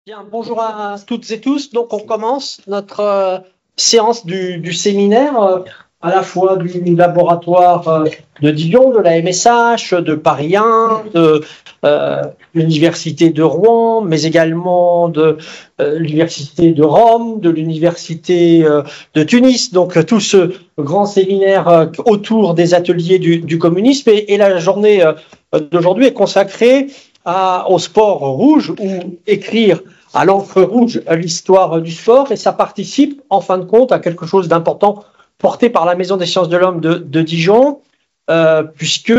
Bien, bonjour à toutes et tous. Donc, on commence notre séance du séminaire, à la fois du laboratoire de Dijon, de la MSH, de Paris 1, de l'Université de Rouen, mais également de l'Université de Rome, de l'Université de Tunis. Donc, tout ce grand séminaire autour des ateliers du communisme. Et la journée d'aujourd'hui est consacrée au sport rouge, ou écrire à l'encre rouge l'histoire du sport, et ça participe en fin de compte à quelque chose d'important porté par la Maison des sciences de l'homme de Dijon, puisque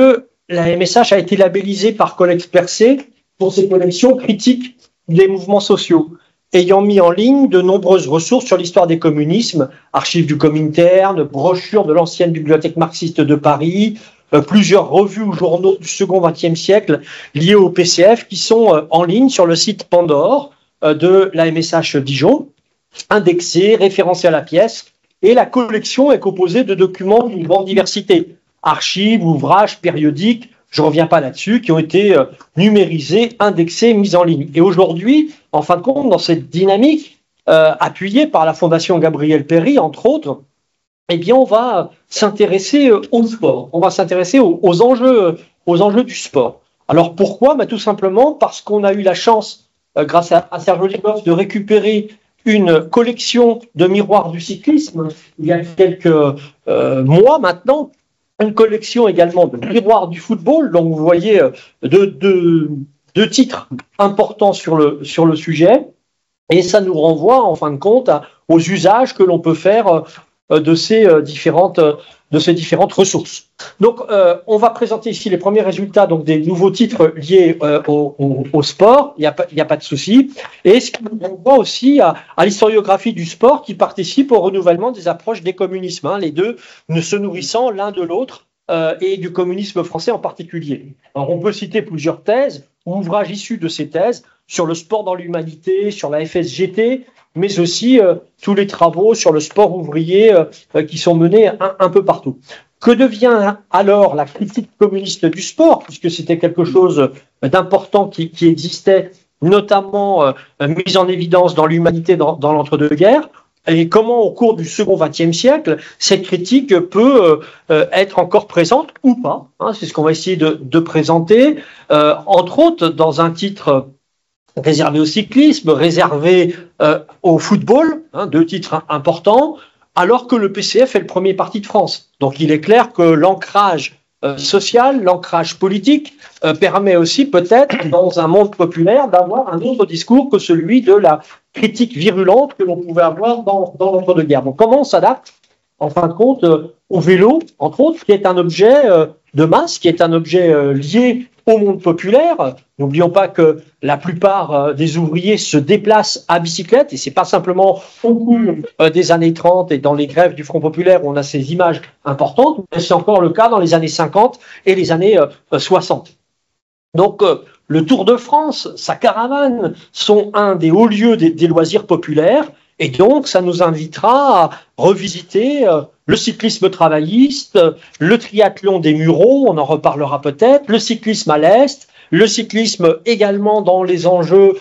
la MSH a été labellisée par Collecte Percée pour ses collections critiques des mouvements sociaux, ayant mis en ligne de nombreuses ressources sur l'histoire des communismes, archives du Comintern, brochures de l'ancienne bibliothèque marxiste de Paris, plusieurs revues ou journaux du second XXe siècle liés au PCF qui sont en ligne sur le site Pandore de la MSH Dijon, indexés, référencés à la pièce, et la collection est composée de documents d'une grande diversité, archives, ouvrages, périodiques, je ne reviens pas là-dessus, qui ont été numérisés, indexés, mis en ligne. Et aujourd'hui, en fin de compte, dans cette dynamique, appuyée par la Fondation Gabriel Péri, entre autres, eh bien, on va s'intéresser au sport, on va s'intéresser aux enjeux du sport. Alors pourquoi? Tout simplement parce qu'on a eu la chance, grâce à Serge Oligoff, de récupérer une collection de miroirs du cyclisme il y a quelques mois maintenant, une collection également de miroirs du football. Donc vous voyez deux titres importants sur le sujet, et ça nous renvoie en fin de compte aux usages que l'on peut faire de ces différentes ressources. Donc, on va présenter ici les premiers résultats, donc des nouveaux titres liés au sport. Il n'y a pas de souci. Et ce qui nous renvoie aussi à l'historiographie du sport, qui participe au renouvellement des approches des communismes, les deux ne se nourrissant l'un de l'autre, et du communisme français en particulier. Alors, on peut citer plusieurs thèses ou ouvrages issus de ces thèses sur le sport dans l'humanité, sur la FSGT, mais aussi tous les travaux sur le sport ouvrier qui sont menés un peu partout. Que devient alors la critique communiste du sport, puisque c'était quelque chose d'important qui existait, notamment mise en évidence dans l'humanité dans l'entre-deux-guerres, et comment au cours du second XXe siècle, cette critique peut être encore présente ou pas. C'est ce qu'on va essayer de présenter, entre autres dans un titre réservé au cyclisme, réservé au football, deux titres importants, alors que le PCF est le premier parti de France. Donc il est clair que l'ancrage social, l'ancrage politique permet aussi peut-être, dans un monde populaire, d'avoir un autre discours que celui de la critique virulente que l'on pouvait avoir dans l'entre-deux-guerres. Donc comment on s'adapte, en fin de compte, au vélo, entre autres, qui est un objet de masse, qui est un objet lié au monde populaire. N'oublions pas que la plupart des ouvriers se déplacent à bicyclette, et c'est pas simplement au cours des années 30 et dans les grèves du Front populaire où on a ces images importantes, mais c'est encore le cas dans les années 50 et les années 60. Donc le Tour de France, sa caravane, sont un des hauts lieux des loisirs populaires, et donc ça nous invitera à revisiter le cyclisme travailliste, le triathlon des Mureaux, on en reparlera peut-être, le cyclisme à l'Est, le cyclisme également dans les enjeux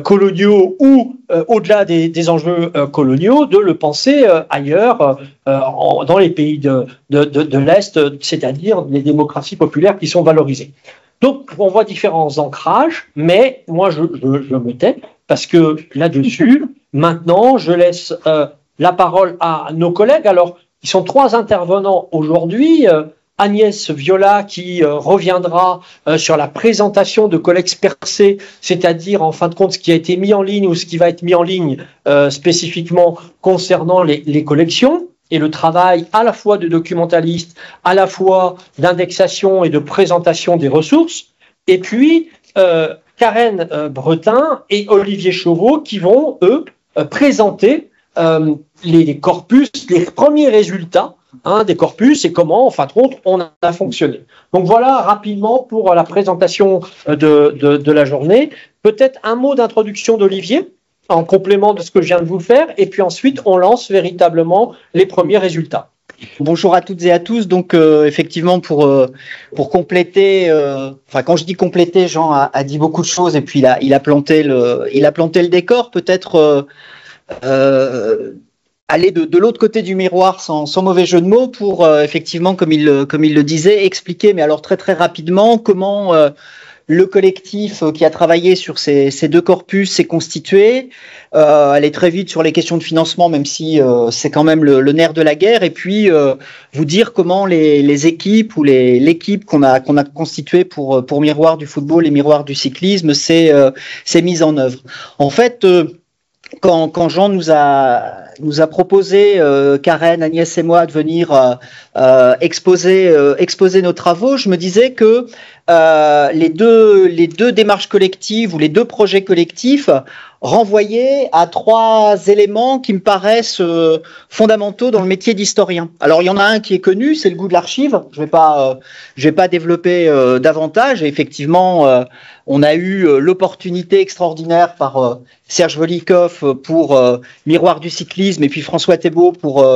coloniaux ou au-delà des enjeux coloniaux, de le penser ailleurs, dans les pays de l'Est, c'est-à-dire les démocraties populaires qui sont valorisées. Donc, on voit différents ancrages, mais moi, je me tais, parce que là-dessus, maintenant, je laisse la parole à nos collègues. Alors, ils sont trois intervenants aujourd'hui. Agnès Viola qui reviendra sur la présentation de Collecte Percée, c'est-à-dire en fin de compte ce qui a été mis en ligne ou ce qui va être mis en ligne spécifiquement concernant les collections et le travail à la fois de documentaliste, à la fois d'indexation et de présentation des ressources. Et puis Karen Bretin et Olivier Chauveau qui vont, eux, présenter les corpus, les premiers résultats des corpus et comment, en fin de compte, on a fonctionné. Donc voilà rapidement pour la présentation de la journée. Peut-être un mot d'introduction d'Olivier, en complément de ce que je viens de vous faire, et puis ensuite on lance véritablement les premiers résultats. Bonjour à toutes et à tous. Donc effectivement pour compléter, enfin quand je dis compléter, Jean a dit beaucoup de choses et puis il a planté le décor. Peut-être aller de l'autre côté du miroir sans mauvais jeu de mots pour effectivement comme il le disait expliquer, mais alors très très rapidement comment le collectif qui a travaillé sur ces deux corpus s'est constitué, aller très vite sur les questions de financement, même si c'est quand même le nerf de la guerre, et puis vous dire comment les équipes ou l'équipe qu'on a constituée pour Miroir du football et Miroir du cyclisme s'est mise en œuvre. En fait, quand Jean nous a proposé, Karen, Agnès et moi, de venir exposer nos travaux, je me disais que les deux démarches collectives ou les deux projets collectifs renvoyaient à trois éléments qui me paraissent fondamentaux dans le métier d'historien. Alors il y en a un qui est connu, c'est le goût de l'archive. Je vais pas développer davantage. Et effectivement, on a eu l'opportunité extraordinaire par Serge Volikov pour Miroir du cyclisme et puis François Thébault pour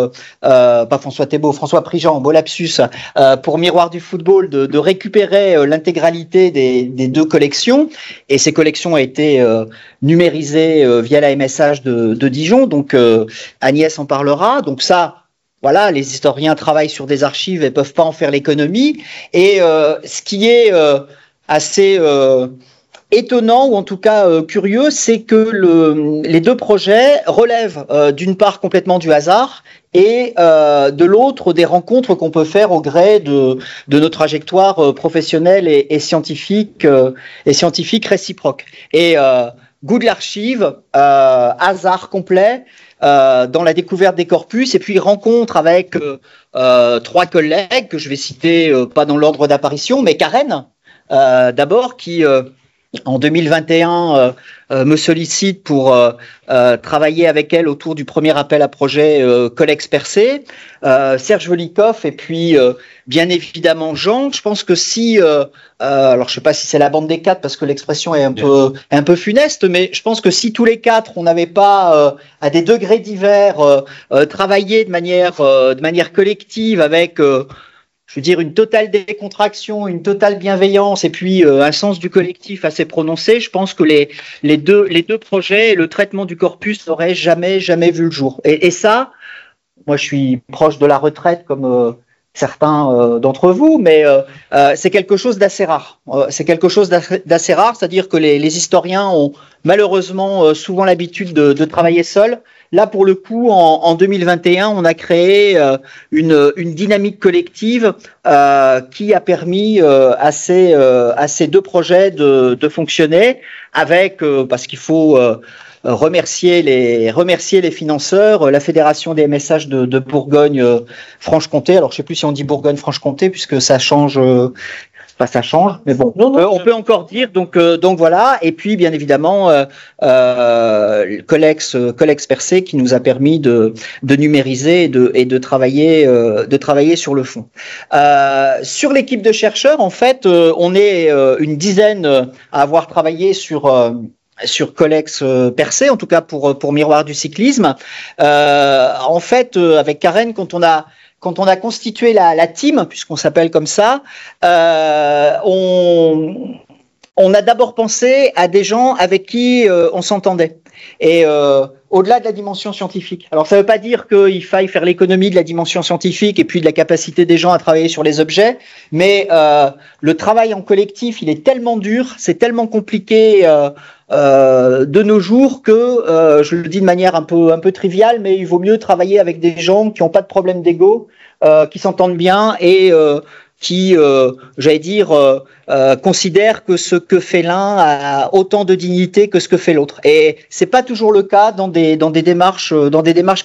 François Prigent, beau lapsus, pour Miroir du football de récupérer l'intégralité des deux collections, et ces collections ont été numérisées via la MSH de Dijon, donc Agnès en parlera. Donc ça, voilà, les historiens travaillent sur des archives et peuvent pas en faire l'économie. Et ce qui est assez étonnant, ou en tout cas curieux, c'est que les deux projets relèvent d'une part complètement du hasard et de l'autre des rencontres qu'on peut faire au gré de nos trajectoires professionnelles et scientifiques réciproques. Et goût de l'archive, hasard complet dans la découverte des corpus, et puis rencontre avec trois collègues que je vais citer pas dans l'ordre d'apparition, mais Karen d'abord, qui en 2021 me sollicite pour travailler avec elle autour du premier appel à projet Collex Percé, Serge Volikov et puis bien évidemment Jean. Je pense que si alors je sais pas si c'est la bande des quatre parce que l'expression est un peu funeste, mais je pense que si tous les quatre on n'avait pas à des degrés divers travaillé de manière collective avec je veux dire, une totale décontraction, une totale bienveillance et puis un sens du collectif assez prononcé, je pense que les deux projets et le traitement du corpus n'auraient jamais vu le jour. Et ça, moi je suis proche de la retraite comme certains d'entre vous, mais c'est quelque chose d'assez rare. C'est quelque chose d'assez rare, c'est-à-dire que les historiens ont malheureusement souvent l'habitude de travailler seuls. Là, pour le coup, en 2021, on a créé une dynamique collective qui a permis à ces deux projets de fonctionner avec, parce qu'il faut remercier les financeurs, la Fédération des MSH de Bourgogne-Franche-Comté. Alors, je sais plus si on dit Bourgogne-Franche-Comté puisque ça change. Ça change, mais bon, on peut encore dire. Donc voilà. Et puis bien évidemment, Collex Percé qui nous a permis de numériser et de travailler sur le fond. Sur l'équipe de chercheurs, en fait, on est une dizaine à avoir travaillé sur Collex Percé, en tout cas pour Miroir du cyclisme. En fait, avec Karen, quand on a constitué la team, puisqu'on s'appelle comme ça, on a d'abord pensé à des gens avec qui on s'entendait. Et au-delà de la dimension scientifique. Alors ça ne veut pas dire qu'il faille faire l'économie de la dimension scientifique et puis de la capacité des gens à travailler sur les objets, mais le travail en collectif, il est tellement dur, c'est tellement compliqué de nos jours que, je le dis de manière un peu triviale, mais il vaut mieux travailler avec des gens qui n'ont pas de problème d'ego, qui s'entendent bien et qui, j'allais dire, considèrent que ce que fait l'un a autant de dignité que ce que fait l'autre. Et c'est pas toujours le cas dans des démarches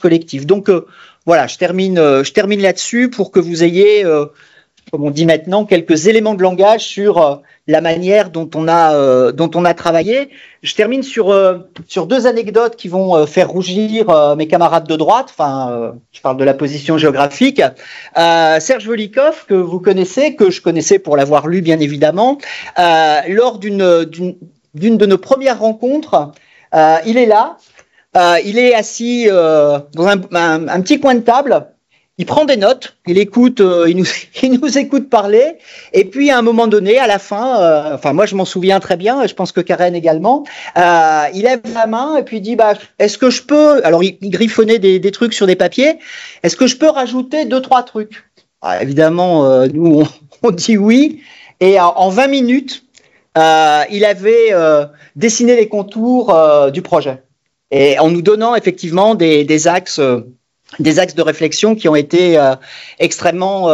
collectives. Donc voilà, je termine là-dessus pour que vous ayez, comme on dit maintenant, quelques éléments de langage sur la manière dont on a travaillé. Je termine sur deux anecdotes qui vont faire rougir mes camarades de droite. Enfin, je parle de la position géographique. Serge Volikov, que vous connaissez, que je connaissais pour l'avoir lu bien évidemment, lors d'une de nos premières rencontres, il est là. Il est assis dans un petit coin de table. il prend des notes, il écoute, il nous écoute parler, et puis à un moment donné, à la fin, enfin moi je m'en souviens très bien, et je pense que Karen également, il lève la main et puis il dit bah est-ce que je peux, alors il griffonnait des trucs sur des papiers, est-ce que je peux rajouter 2-3 trucs? Évidemment, nous on dit oui, et en 20 minutes, il avait dessiné les contours du projet, et en nous donnant effectivement des axes de réflexion qui ont été extrêmement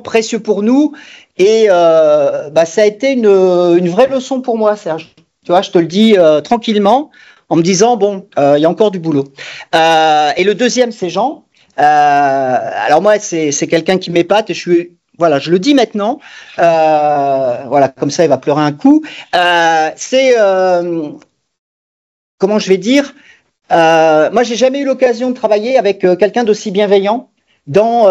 précieux pour nous. Et ça a été une vraie leçon pour moi, Serge. Tu vois, je te le dis tranquillement, en me disant, bon, il y a encore du boulot. Et le deuxième, c'est Jean. Alors moi, c'est quelqu'un qui m'épate et voilà, je le dis maintenant. Voilà, comme ça, il va pleurer un coup. Comment je vais dire, moi, j'ai jamais eu l'occasion de travailler avec quelqu'un d'aussi bienveillant dans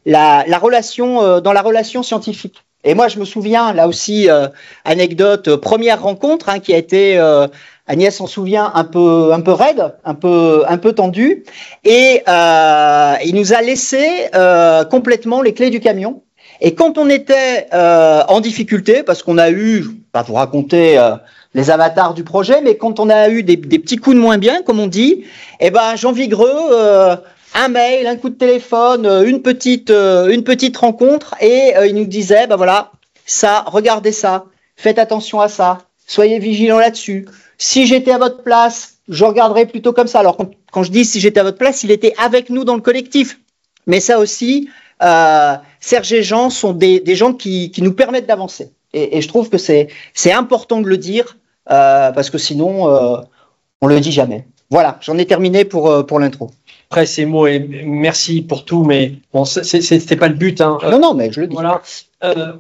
la relation scientifique. Et moi, je me souviens, là aussi, anecdote, première rencontre qui a été, Agnès s'en souvient, un peu raide, un peu tendue, et il nous a laissé complètement les clés du camion. Et quand on était en difficulté, parce qu'on a eu, pas vous raconter les avatars du projet, mais quand on a eu des petits coups de moins bien, comme on dit, eh ben Jean Vigreux, un mail, un coup de téléphone, une petite rencontre, et il nous disait, ben voilà, ça, regardez ça, faites attention à ça, soyez vigilants là-dessus. Si j'étais à votre place, je regarderais plutôt comme ça. Alors quand je dis si j'étais à votre place, il était avec nous dans le collectif. Mais ça aussi, Serge et Jean sont des gens qui nous permettent d'avancer. Et je trouve que c'est important de le dire, parce que sinon, on le dit jamais. Voilà, j'en ai terminé pour l'intro. Après ces mots, et merci pour tout, mais bon, c'était pas le but. Non, mais je le dis. Voilà.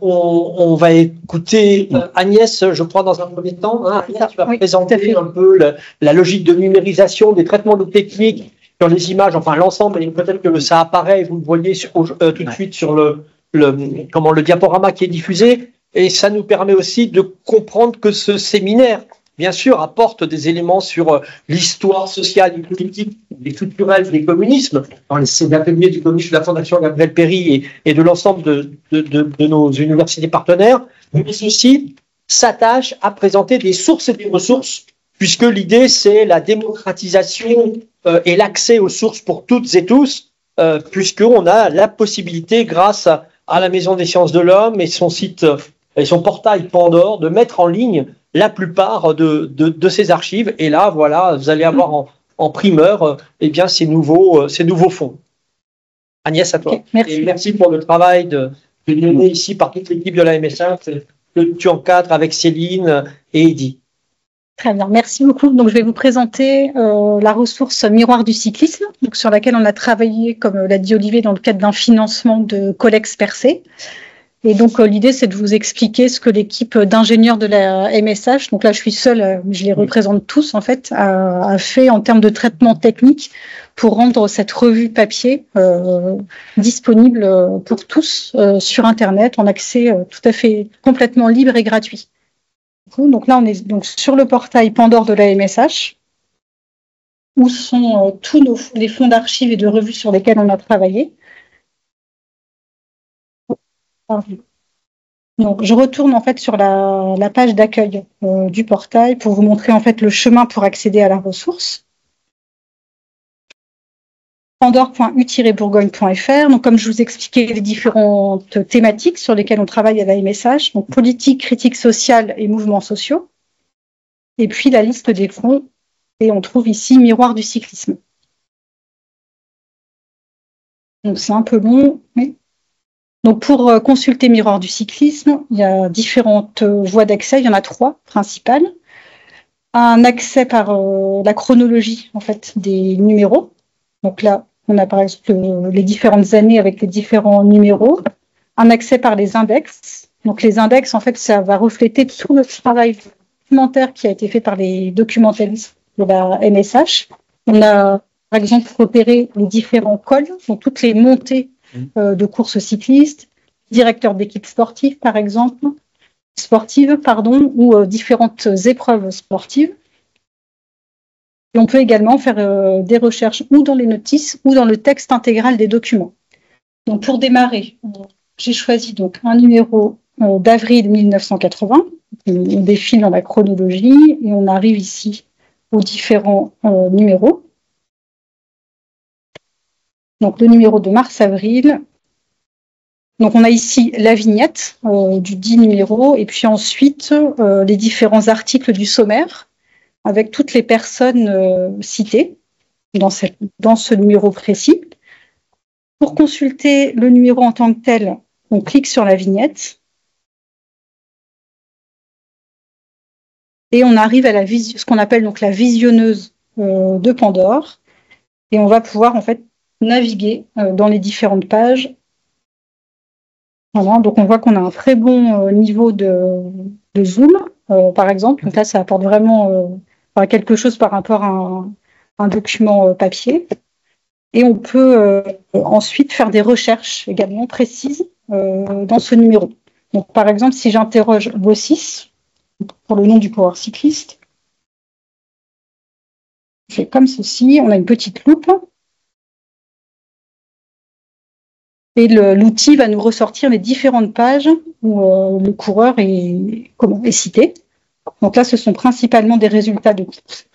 On va écouter Agnès, je crois, dans un premier temps. Agnès, tu vas présenter un peu la logique de numérisation des traitements de techniques sur les images, enfin l'ensemble, et peut-être que ça apparaît, vous le voyez tout de suite sur le diaporama qui est diffusé, et ça nous permet aussi de comprendre que ce séminaire, bien sûr, apporte des éléments sur l'histoire sociale et politique et culturelle des communismes, dans ces ateliers du communisme de la Fondation Gabriel Péry et de l'ensemble de nos universités partenaires, mais aussi s'attache à présenter des sources et des ressources, puisque l'idée, c'est la démocratisation et l'accès aux sources pour toutes et tous, puisqu'on a la possibilité, grâce à la Maison des sciences de l'homme et son site et son portail Pandore, de mettre en ligne la plupart de ces archives. Et là, voilà, vous allez avoir en primeur ces nouveaux fonds. Agnès, à toi. Okay, merci. Et merci pour le travail de mené ici par toute l'équipe de la MSA, que tu encadres avec Céline et Eddy. Très bien, merci beaucoup. Donc, je vais vous présenter la ressource Miroir du cyclisme, donc, sur laquelle on a travaillé, comme l'a dit Olivier, dans le cadre d'un financement de Colex Percé. Et donc, l'idée, c'est de vous expliquer ce que l'équipe d'ingénieurs de la MSH, donc là, je suis seule, je les représente tous, en fait, a fait en termes de traitement technique pour rendre cette revue papier disponible pour tous sur Internet, en accès tout à fait complètement libre et gratuit. Donc là, on est donc sur le portail Pandore de la MSH, où sont tous les fonds d'archives et de revues sur lesquels on a travaillé. Donc, je retourne en fait sur la page d'accueil du portail pour vous montrer en fait le chemin pour accéder à la ressource. Pandore.u-bourgogne.fr. Donc, comme je vous expliquais, les différentes thématiques sur lesquelles on travaille à la MSH, donc politique, critique sociale et mouvements sociaux. Et puis la liste des fonds. Et on trouve ici Miroir du cyclisme. Donc, c'est un peu long, mais... Donc, pour consulter Miroir du cyclisme, il y a différentes voies d'accès. Il y en a 3 principales. Un accès par la chronologie en fait des numéros. Donc là, on a par exemple les différentes années avec les différents numéros. Un accès par les index. Donc les index, en fait, ça va refléter tout le travail documentaire qui a été fait par les documentaristes de la MSH. On a par exemple repéré les différents cols, donc toutes les montées de courses cyclistes, directeur d'équipe sportive par exemple, ou différentes épreuves sportives. Et on peut également faire des recherches ou dans les notices ou dans le texte intégral des documents. Donc pour démarrer, j'ai choisi donc un numéro d'avril 1980. On défile dans la chronologie et on arrive ici aux différents numéros. Donc le numéro de mars-avril. Donc on a ici la vignette du dit numéro et puis ensuite les différents articles du sommaire avec toutes les personnes citées dans ce numéro précis. Pour consulter le numéro en tant que tel, on clique sur la vignette et on arrive à ce qu'on appelle donc la visionneuse de Pandore et on va pouvoir en fait naviguer dans les différentes pages. Voilà, donc on voit qu'on a un très bon niveau de zoom, par exemple. Donc là, ça apporte vraiment quelque chose par rapport à un document papier. Et on peut ensuite faire des recherches également précises dans ce numéro. Donc par exemple, si j'interroge Bossis pour le nom du coureur cycliste, je fais comme ceci, on a une petite loupe. Et l'outil va nous ressortir les différentes pages où le coureur est cité. Donc là, ce sont principalement des résultats de course.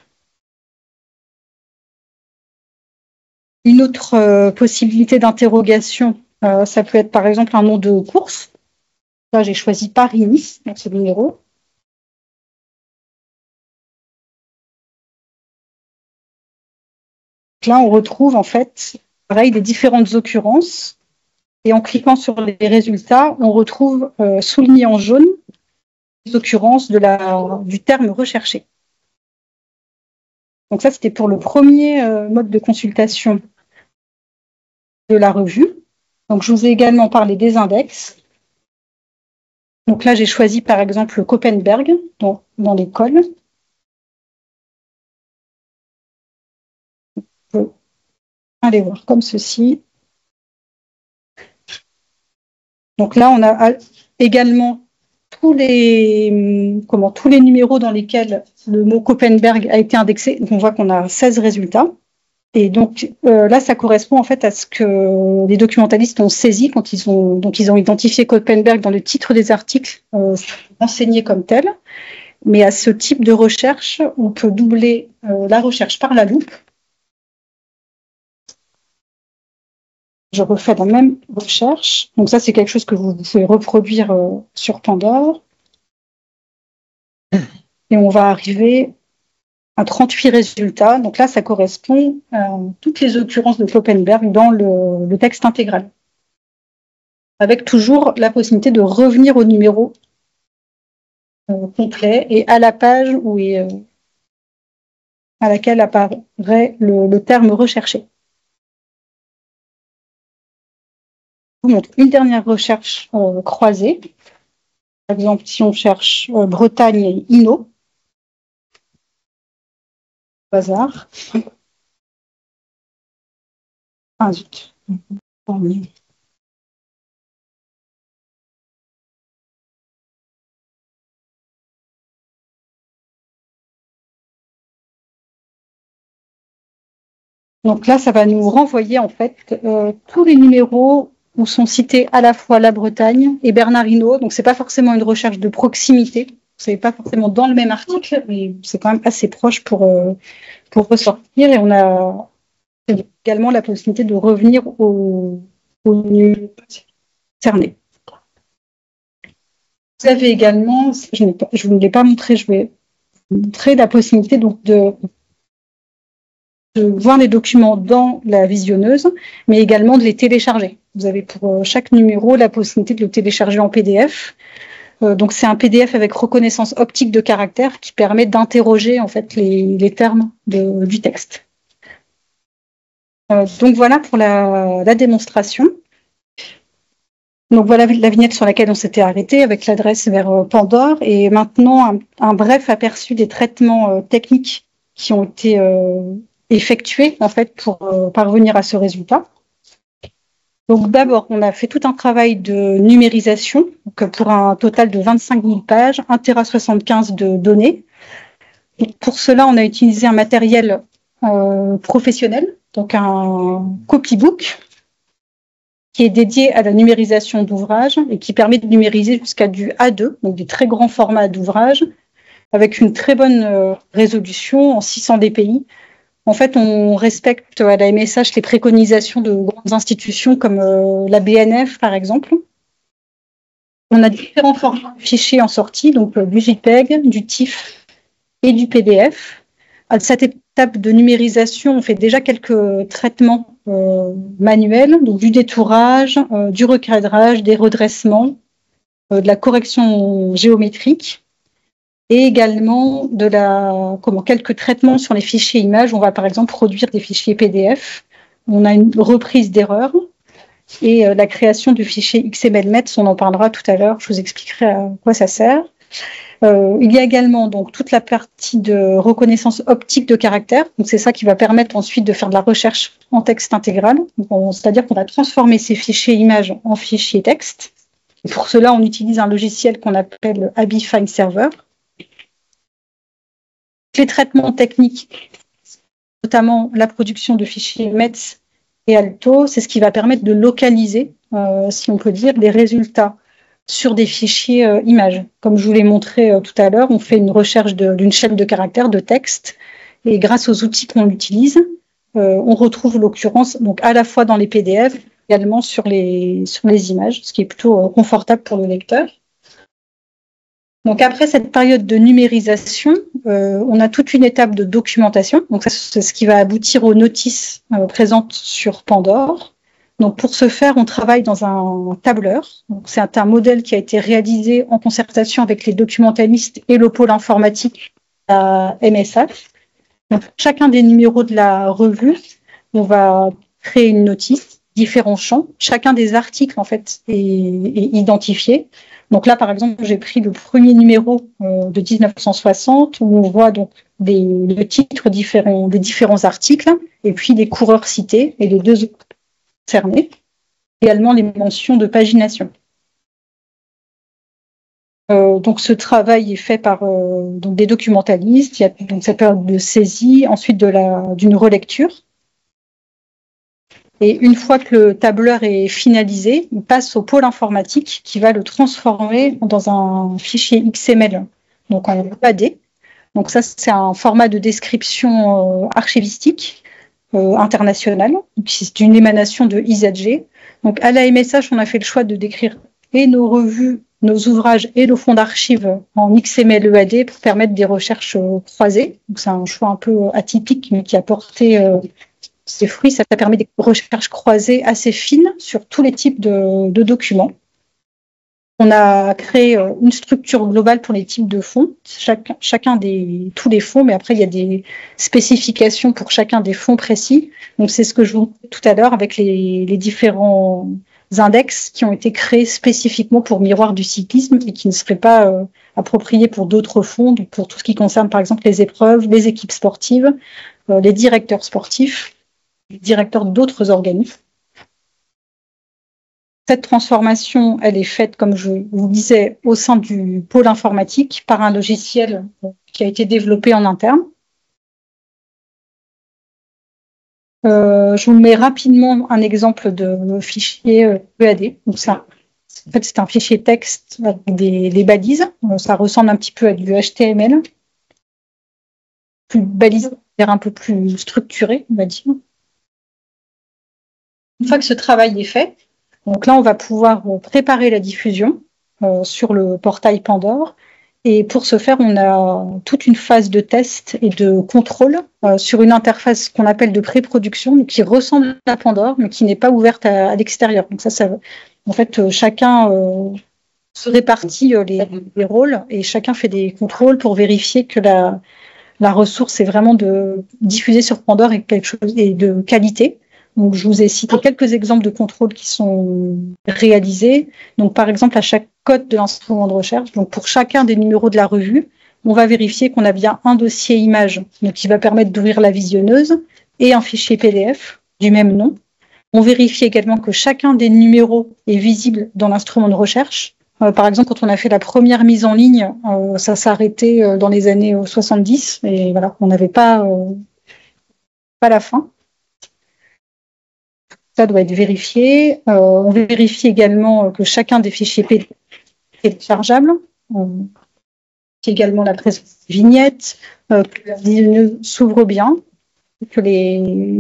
Une autre possibilité d'interrogation, ça peut être par exemple un nom de course. Là, j'ai choisi Paris-Nice dans ce numéro. Là, on retrouve en fait, pareil, des différentes occurrences. Et en cliquant sur les résultats, on retrouve souligné en jaune les occurrences du terme recherché. Donc ça, c'était pour le premier mode de consultation de la revue. Donc je vous ai également parlé des index. Donc là, j'ai choisi par exemple Copenberg dans l'école. On peut aller voir comme ceci. Donc là, on a également tous les numéros dans lesquels le mot Copenberg a été indexé. Donc on voit qu'on a 16 résultats. Et donc là, ça correspond en fait à ce que les documentalistes ont saisi quand ils ont identifié Copenberg dans le titre des articles enseignés comme tel. Mais à ce type de recherche, on peut doubler la recherche par la loupe. Je refais la même recherche. Donc ça, c'est quelque chose que vous pouvez reproduire sur Pandore. Et on va arriver à 38 résultats. Donc là, ça correspond à toutes les occurrences de Copenberg dans le texte intégral. Avec toujours la possibilité de revenir au numéro complet et à la page à laquelle apparaît le terme recherché. Je vous montre une dernière recherche croisée. Par exemple, si on cherche Bretagne et Inno, au hasard. Ah zut. Donc là, ça va nous renvoyer en fait tous les numéros où sont cités à la fois la Bretagne et Bernard Hinault. Donc c'est pas forcément une recherche de proximité, c'est pas forcément dans le même article, mais c'est quand même assez proche pour ressortir. Et on a également la possibilité de revenir au numéro concerné. Vous avez également, je ne l'ai pas montré, je vais vous montrer la possibilité donc de voir les documents dans la visionneuse, mais également de les télécharger. Vous avez pour chaque numéro la possibilité de le télécharger en PDF. Donc c'est un PDF avec reconnaissance optique de caractère qui permet d'interroger en fait les termes du texte. Donc voilà pour la démonstration. Donc voilà la vignette sur laquelle on s'était arrêté avec l'adresse vers Pandore et maintenant un bref aperçu des traitements techniques qui ont été effectués en fait pour parvenir à ce résultat. Donc d'abord, on a fait tout un travail de numérisation donc pour un total de 25 000 pages, 1,75 Tera de données. Pour cela, on a utilisé un matériel professionnel, donc un copybook, qui est dédié à la numérisation d'ouvrages et qui permet de numériser jusqu'à du A2, donc des très grands formats d'ouvrages, avec une très bonne résolution en 600 dpi. En fait, on respecte à la MSH les préconisations de grandes institutions comme la BNF, par exemple. On a différents formats de fichiers en sortie, donc du JPEG, du TIFF et du PDF. À cette étape de numérisation, on fait déjà quelques traitements manuels, donc du détourage, du recadrage, des redressements, de la correction géométrique et également quelques traitements sur les fichiers images. On va par exemple produire des fichiers PDF. On a une reprise d'erreurs et la création du fichier XML-METS, on en parlera tout à l'heure, je vous expliquerai à quoi ça sert. Il y a également donc toute la partie de reconnaissance optique de caractères. Donc c'est ça qui va permettre ensuite de faire de la recherche en texte intégral. C'est-à-dire qu'on va transformer ces fichiers images en fichiers texte. Et pour cela, on utilise un logiciel qu'on appelle Abifine Server. Les traitements techniques, notamment la production de fichiers METS et Alto, c'est ce qui va permettre de localiser, si on peut dire, les résultats sur des fichiers images. Comme je vous l'ai montré tout à l'heure, on fait une recherche d'une chaîne de caractères, de texte, et grâce aux outils qu'on utilise, on retrouve l'occurrence donc à la fois dans les PDF, également sur les images, ce qui est plutôt confortable pour le lecteur. Donc après cette période de numérisation, on a toute une étape de documentation. Donc ça, c'est ce qui va aboutir aux notices présentes sur Pandore. Donc pour ce faire, on travaille dans un tableur. C'est un modèle qui a été réalisé en concertation avec les documentalistes et le pôle informatique à MSH. Donc chacun des numéros de la revue, on va créer une notice, différents champs. Chacun des articles en fait est identifié. Donc là, par exemple, j'ai pris le premier numéro de 1960 où on voit donc le titre des différents articles et puis les coureurs cités et les deux autres concernés. Également les mentions de pagination. Donc ce travail est fait par donc des documentalistes. Il y a donc cette période de saisie, ensuite d'une relecture. Et une fois que le tableur est finalisé, il passe au pôle informatique qui va le transformer dans un fichier XML, donc en EAD. Donc ça, c'est un format de description archivistique international. C'est une émanation de IZG. Donc à la MSH, on a fait le choix de décrire et nos revues, nos ouvrages et nos fonds d'archives en XML EAD pour permettre des recherches croisées. Donc c'est un choix un peu atypique, mais qui a porté ses fruits. Ça permet des recherches croisées assez fines sur tous les types de documents. On a créé une structure globale pour les types de fonds, tous les fonds, mais après il y a des spécifications pour chacun des fonds précis. Donc c'est ce que je vous disais tout à l'heure avec les différents index qui ont été créés spécifiquement pour Miroir du cyclisme et qui ne seraient pas appropriés pour d'autres fonds, donc pour tout ce qui concerne par exemple les épreuves, les équipes sportives, les directeurs sportifs, directeur d'autres organismes. Cette transformation, elle est faite, comme je vous disais, au sein du pôle informatique par un logiciel qui a été développé en interne. Je vous mets rapidement un exemple de fichier EAD. Donc ça, en fait, c'est un fichier texte avec des balises. Ça ressemble un petit peu à du HTML. Plus balisé, un peu plus structuré, on va dire. Une fois que ce travail est fait, donc là, on va pouvoir préparer la diffusion sur le portail Pandore. Et pour ce faire, on a toute une phase de test et de contrôle sur une interface qu'on appelle de pré-production, qui ressemble à Pandore, mais qui n'est pas ouverte à l'extérieur. Donc ça, en fait, chacun se répartit les rôles et chacun fait des contrôles pour vérifier que la ressource est vraiment diffusée sur Pandore et quelque chose et de qualité. Donc, je vous ai cité quelques exemples de contrôles qui sont réalisés. Donc, par exemple, à chaque code de l'instrument de recherche, donc pour chacun des numéros de la revue, on va vérifier qu'on a bien un dossier image, donc qui va permettre d'ouvrir la visionneuse, et un fichier PDF du même nom. On vérifie également que chacun des numéros est visible dans l'instrument de recherche. Par exemple, quand on a fait la première mise en ligne, ça s'est arrêté dans les années 70 et voilà, on n'avait pas la fin. Ça doit être vérifié. On vérifie également que chacun des fichiers PDF est téléchargeable. Également la présence de vignettes, que la visionneuse s'ouvre bien, que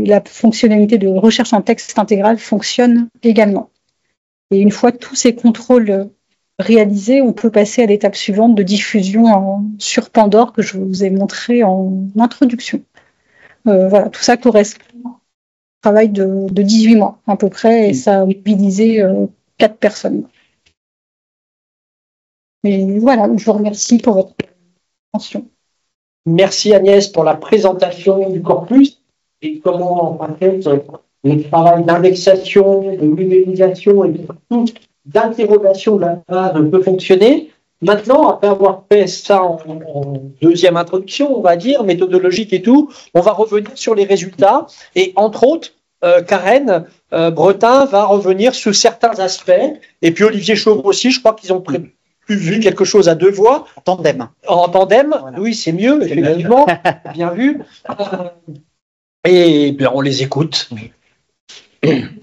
la fonctionnalité de recherche en texte intégral fonctionne également. Et une fois tous ces contrôles réalisés, on peut passer à l'étape suivante de diffusion sur Pandore que je vous ai montré en introduction. Voilà, tout ça correspond à un travail de 18 mois à peu près, et ça a mobilisé 4 personnes. Mais voilà, je vous remercie pour votre attention. Merci Agnès pour la présentation du corpus et comment en fait le travail d'indexation, de numérisation et surtout d'interrogation de la base peut fonctionner. Maintenant, après avoir fait ça en deuxième introduction, on va dire, méthodologique et tout, on va revenir sur les résultats et entre autres, Karen Bretin va revenir sur certains aspects et puis Olivier Chauve aussi, je crois qu'ils ont vu quelque chose à 2 voix. En tandem. En tandem, voilà. Oui, c'est mieux, effectivement, bien vu. Et bien, on les écoute.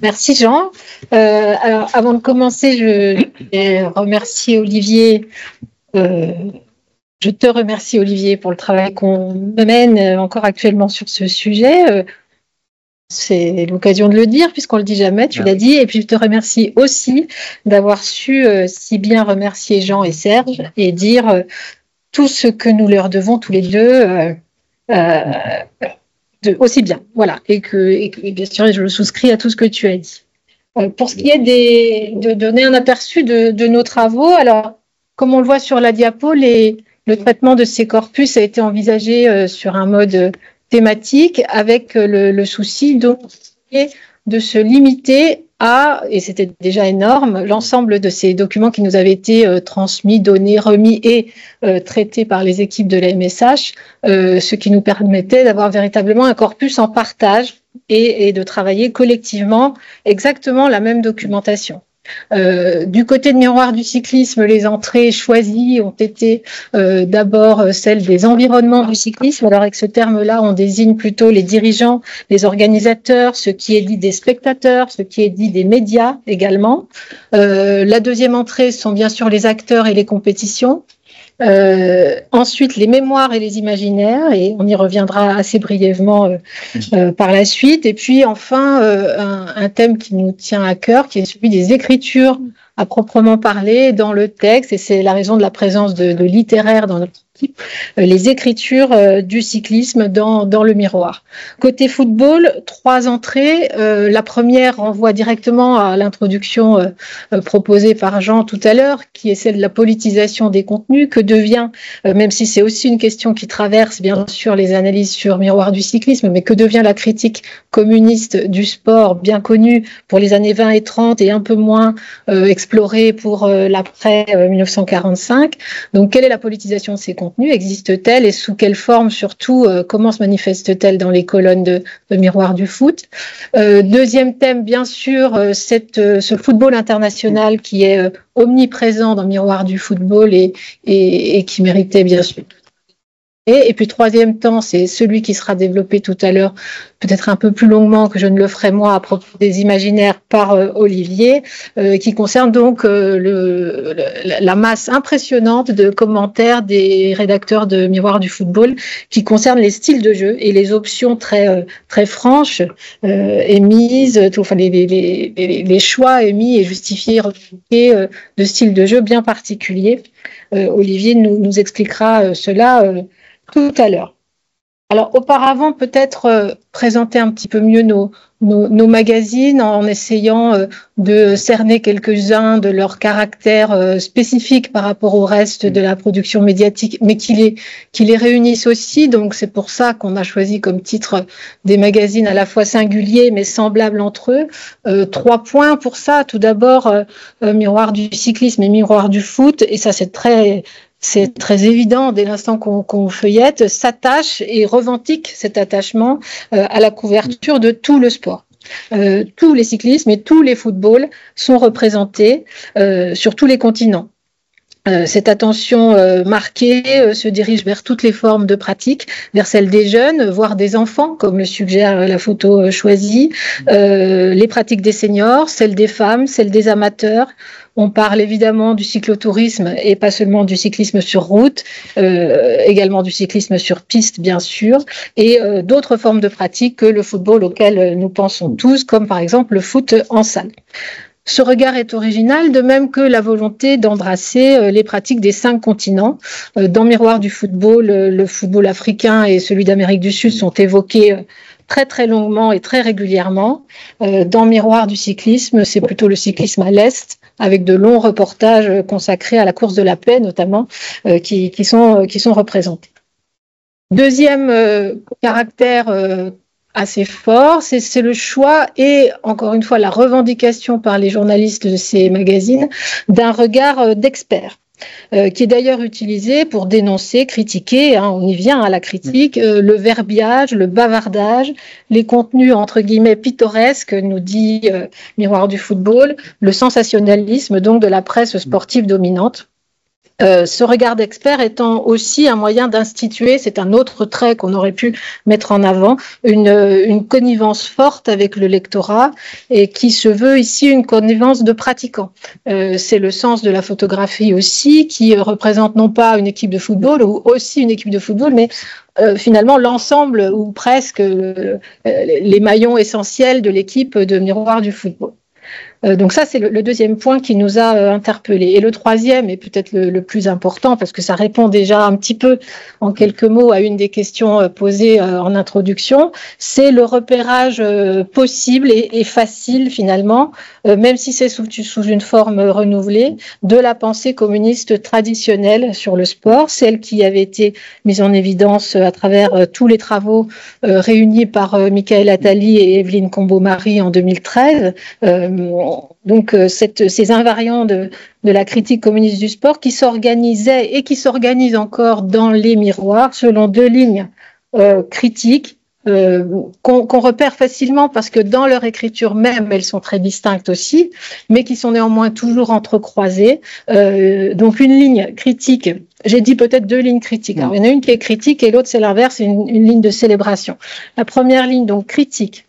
Merci Jean. Alors, avant de commencer, je remercie Olivier. Je te remercie Olivier pour le travail qu'on mène encore actuellement sur ce sujet. C'est l'occasion de le dire puisqu'on le dit jamais, tu l'as dit. Et puis je te remercie aussi d'avoir su si bien remercier Jean et Serge et dire tout ce que nous leur devons tous les deux aussi bien. Voilà. Et bien sûr, je souscris à tout ce que tu as dit. Pour ce qui est de donner un aperçu de nos travaux, alors comme on le voit sur la diapo, le traitement de ces corpus a été envisagé sur un mode thématique avec le souci donc de se limiter à, et c'était déjà énorme, l'ensemble de ces documents qui nous avaient été transmis, donnés, remis et traités par les équipes de la MSH, ce qui nous permettait d'avoir véritablement un corpus en partage et de travailler collectivement exactement la même documentation. Du côté de Miroir du cyclisme, les entrées choisies ont été d'abord celles des environnements du cyclisme. Alors avec ce terme-là, on désigne plutôt les dirigeants, les organisateurs, ce qui est dit des spectateurs, ce qui est dit des médias également. La deuxième entrée sont bien sûr les acteurs et les compétitions. Ensuite, les mémoires et les imaginaires, et on y reviendra assez brièvement par la suite. Et puis enfin, un thème qui nous tient à cœur, qui est celui des écritures à proprement parler dans le texte, et c'est la raison de la présence de littéraires dans notre équipe, les écritures du cyclisme dans le miroir. Côté football, 3 entrées. La première renvoie directement à l'introduction proposée par Jean tout à l'heure, qui est celle de la politisation des contenus, que devient, même si c'est aussi une question qui traverse bien sûr les analyses sur Miroir du cyclisme, mais que devient la critique communiste du sport, bien connue pour les années 20 et 30 et un peu moins explorée pour l'après 1945. Donc, quelle est la politisation de ces contenus? Existe-t-elle et sous quelle forme surtout? Comment se manifeste-t-elle dans les colonnes de Miroir du foot? Deuxième thème, bien sûr, ce football international qui est omniprésent dans Miroir du football et qui méritait bien sûr. Et puis troisième temps, c'est celui qui sera développé tout à l'heure, peut-être un peu plus longuement que je ne le ferai moi à propos des imaginaires par Olivier, qui concerne donc la masse impressionnante de commentaires des rédacteurs de Miroir du football qui concernent les styles de jeu et les options très franches émises, enfin les choix émis et justifiés de styles de jeu bien particuliers. Olivier nous expliquera cela tout à l'heure. Alors, auparavant, peut-être présenter un petit peu mieux nos magazines en essayant de cerner quelques-uns de leurs caractères spécifiques par rapport au reste de la production médiatique, mais qui les réunissent aussi. Donc, c'est pour ça qu'on a choisi comme titre des magazines à la fois singuliers mais semblables entre eux. 3 points pour ça. Tout d'abord, Miroir du cyclisme et Miroir du foot. Et ça, c'est très évident dès l'instant qu'on feuillette, s'attache et revendique cet attachement à la couverture de tout le sport. Tous les cyclismes et tous les footballs sont représentés sur tous les continents. Cette attention marquée se dirige vers toutes les formes de pratique, vers celles des jeunes, voire des enfants, comme le suggère la photo choisie, les pratiques des seniors, celles des femmes, celles des amateurs. On parle évidemment du cyclotourisme et pas seulement du cyclisme sur route, également du cyclisme sur piste, bien sûr, et d'autres formes de pratiques que le football auquel nous pensons tous, comme par exemple le foot en salle. Ce regard est original, de même que la volonté d'embrasser les pratiques des 5 continents. Dans Miroir du football, le football africain et celui d'Amérique du Sud sont évoqués très très longuement et très régulièrement. Dans Miroir du cyclisme, c'est plutôt le cyclisme à l'Est, avec de longs reportages consacrés à la course de la paix notamment, qui sont représentés. Deuxième caractère assez fort, c'est le choix et encore une fois la revendication par les journalistes de ces magazines d'un regard d'expert. Qui est d'ailleurs utilisé pour dénoncer, critiquer, on y vient à la critique, le verbiage, le bavardage, les contenus entre guillemets pittoresques, nous dit Miroir du football, le sensationnalisme donc de la presse sportive dominante. Ce regard d'expert étant aussi un moyen d'instituer, c'est un autre trait qu'on aurait pu mettre en avant, une connivence forte avec le lectorat et qui se veut ici une connivence de pratiquants. C'est le sens de la photographie aussi qui représente non pas une équipe de football ou aussi une équipe de football, mais finalement l'ensemble ou presque les maillons essentiels de l'équipe de Miroir du football. Donc ça, c'est le deuxième point qui nous a interpellés. Et le troisième, et peut-être le plus important, parce que ça répond déjà un petit peu en quelques mots à une des questions posées en introduction, c'est le repérage possible et facile finalement, même si c'est sous une forme renouvelée, de la pensée communiste traditionnelle sur le sport, celle qui avait été mise en évidence à travers tous les travaux réunis par Michael Attali et Evelyne Combeau-Marie en 2013. Donc ces invariants de la critique communiste du sport qui s'organisaient et qui s'organisent encore dans les miroirs selon 2 lignes critiques qu'on repère facilement parce que dans leur écriture même elles sont très distinctes aussi, mais qui sont néanmoins toujours entrecroisées. Donc une ligne critique, j'ai dit peut-être 2 lignes critiques. Alors, il y en a une qui est critique et l'autre c'est l'inverse, c'est une ligne de célébration. La première ligne donc critique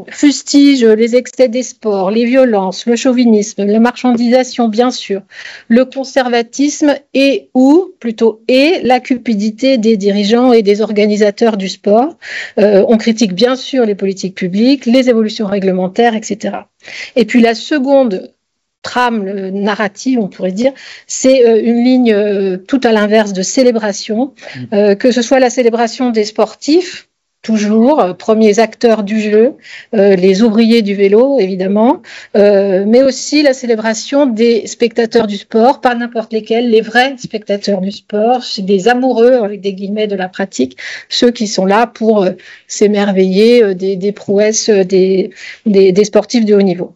fustige les excès des sports, les violences, le chauvinisme, la marchandisation bien sûr, le conservatisme et la cupidité des dirigeants et des organisateurs du sport. On critique bien sûr les politiques publiques, les évolutions réglementaires, etc. Et puis la seconde trame narrative, on pourrait dire, c'est une ligne tout à l'inverse de célébration, que ce soit la célébration des sportifs, toujours, premiers acteurs du jeu, les ouvriers du vélo, évidemment, mais aussi la célébration des spectateurs du sport, pas n'importe lesquels, les vrais spectateurs du sport, c'est des amoureux, avec des guillemets, de la pratique, ceux qui sont là pour s'émerveiller des prouesses des sportifs de haut niveau.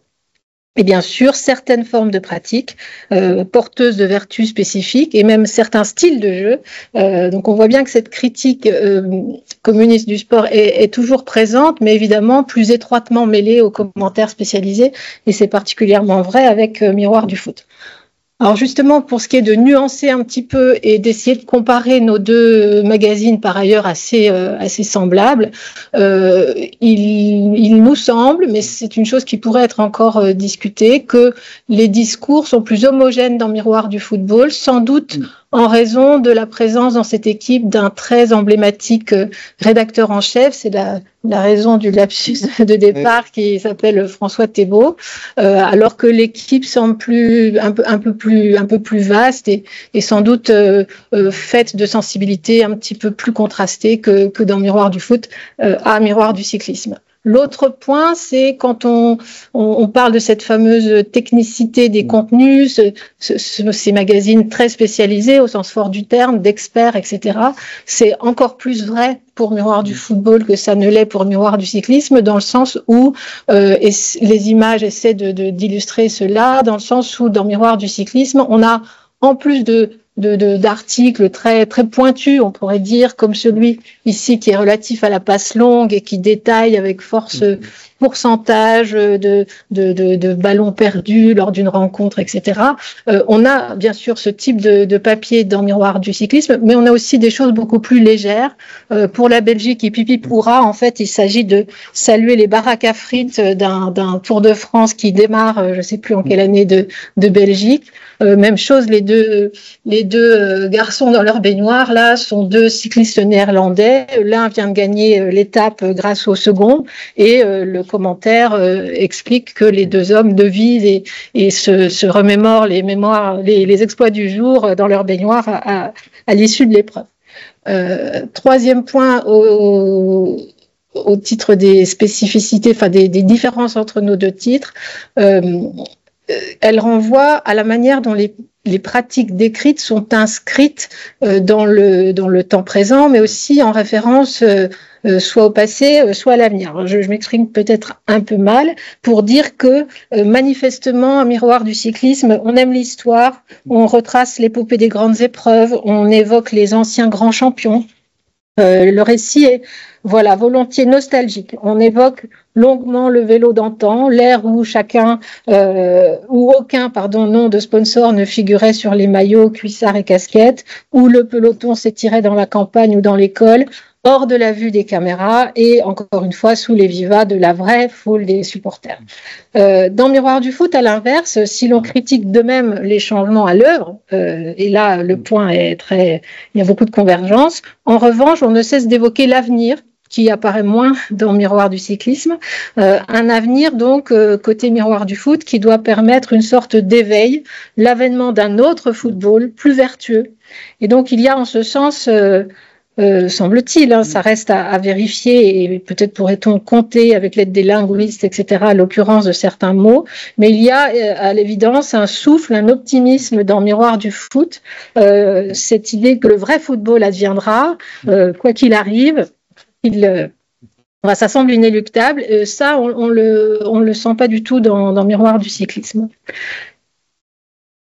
Et bien sûr, certaines formes de pratiques porteuses de vertus spécifiques et même certains styles de jeu. Donc on voit bien que cette critique communiste du sport est toujours présente, mais évidemment plus étroitement mêlée aux commentaires spécialisés. Et c'est particulièrement vrai avec Miroir du foot. Alors justement, pour ce qui est de nuancer un petit peu et d'essayer de comparer nos 2 magazines par ailleurs assez semblables, il nous semble, mais c'est une chose qui pourrait être encore discutée, que les discours sont plus homogènes dans Miroir du football, sans doute en raison de la présence dans cette équipe d'un très emblématique rédacteur en chef, c'est la raison du lapsus de départ qui s'appelle François Thébault, alors que l'équipe semble un peu plus vaste et sans doute faite de sensibilités un petit peu plus contrastées que dans Miroir du foot à Miroir du cyclisme. L'autre point, c'est quand on parle de cette fameuse technicité des contenus, ces magazines très spécialisés au sens fort du terme, d'experts, etc. C'est encore plus vrai pour Miroir du football que ça ne l'est pour Miroir du cyclisme, dans le sens où les images essaient d'illustrer cela, dans le sens où dans Miroir du cyclisme, on a en plus d'articles très très pointus, on pourrait dire, comme celui ici qui est relatif à la passe longue et qui détaille avec force pourcentage de ballons perdus lors d'une rencontre, etc. On a bien sûr ce type de papier dans Miroir du cyclisme, mais on a aussi des choses beaucoup plus légères. Pour la Belgique et Pipi Pourra, en fait, il s'agit de saluer les baraques à frites d'un Tour de France qui démarre, je ne sais plus en quelle année, de Belgique. Même chose, les deux garçons dans leur baignoire, là, sont deux cyclistes néerlandais. L'un vient de gagner l'étape grâce au second, et le commentaire explique que les deux hommes devisent et se remémorent les exploits du jour dans leur baignoire à l'issue de l'épreuve. Troisième point, au titre des spécificités, enfin des différences entre nos deux titres, elle renvoie à la manière dont les pratiques décrites sont inscrites dans le temps présent, mais aussi en référence soit au passé, soit à l'avenir. Je m'exprime peut-être un peu mal pour dire que manifestement, à Miroir du cyclisme, on aime l'histoire, on retrace l'épopée des grandes épreuves, on évoque les anciens grands champions. Le récit est volontiers nostalgique. On évoque longuement le vélo d'antan, l'ère où aucun nom de sponsor ne figurait sur les maillots, cuissards et casquettes, où le peloton s'étirait dans la campagne ou dans l'école, hors de la vue des caméras et encore une fois sous les vivas de la vraie foule des supporters. Dans Miroir du foot, à l'inverse, si l'on critique de même les changements à l'œuvre, et là le point est il y a beaucoup de convergence, en revanche on ne cesse d'évoquer l'avenir, qui apparaît moins dans Miroir du cyclisme, un avenir donc côté Miroir du foot qui doit permettre une sorte d'éveil, l'avènement d'un autre football plus vertueux. Et donc il y a en ce sens, semble-t-il, ça reste à vérifier et peut-être pourrait-on compter avec l'aide des linguistes, etc., l'occurrence de certains mots, mais il y a à l'évidence un souffle, un optimisme dans Miroir du foot, cette idée que le vrai football adviendra, quoi qu'il arrive. Ça semble inéluctable. Ça, on le sent pas du tout dans Miroir du cyclisme.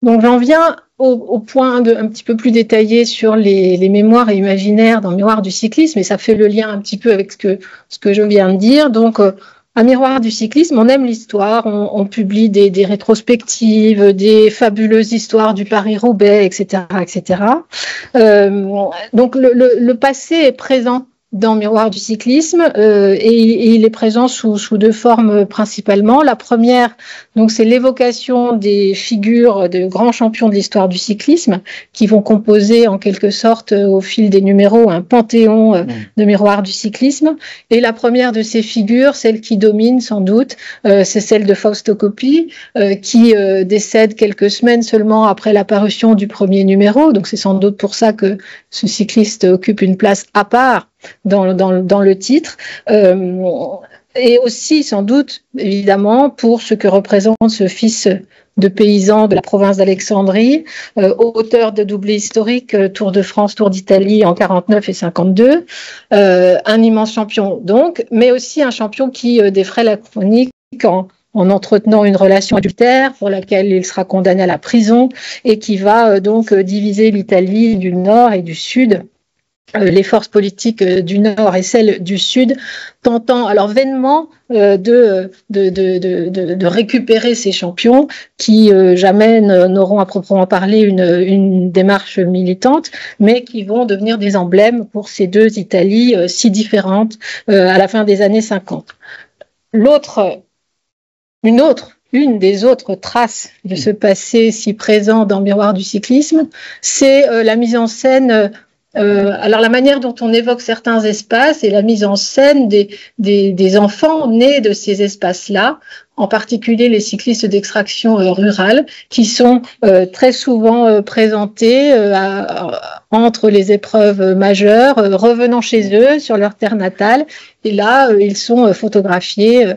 Donc j'en viens au point un petit peu plus détaillé sur les mémoires et imaginaires dans Miroir du cyclisme, et ça fait le lien un petit peu avec ce que je viens de dire. Donc à Miroir du cyclisme, on aime l'histoire, on publie des rétrospectives, des fabuleuses histoires du Paris-Roubaix, etc., etc. Donc le passé est présent dans Miroir du cyclisme, et il est présent sous deux formes principalement. La première, donc, c'est l'évocation des figures de grands champions de l'histoire du cyclisme qui vont composer en quelque sorte au fil des numéros un panthéon de Miroir du cyclisme. Et la première de ces figures, celle qui domine sans doute, c'est celle de Fausto Coppi, qui décède quelques semaines seulement après la parution du premier numéro. Donc c'est sans doute pour ça que ce cycliste occupe une place à part dans le titre, et aussi sans doute évidemment pour ce que représente ce fils de paysan de la province d'Alexandrie, auteur de doublés historiques, Tour de France, Tour d'Italie en 49 et 52, un immense champion donc, mais aussi un champion qui défraie la chronique en entretenant une relation adultère pour laquelle il sera condamné à la prison et qui va donc diviser l'Italie du nord et du sud. Les forces politiques du Nord et celles du Sud tentant alors vainement de récupérer ces champions qui jamais n'auront à proprement parler une démarche militante, mais qui vont devenir des emblèmes pour ces deux Italies si différentes à la fin des années 50. Une des autres traces de ce passé si présent dans Miroir du cyclisme, c'est la mise en scène. Alors la manière dont on évoque certains espaces et la mise en scène des enfants nés de ces espaces-là, en particulier les cyclistes d'extraction rurale, qui sont très souvent présentés entre les épreuves majeures, revenant chez eux sur leur terre natale. Et là, ils sont photographiés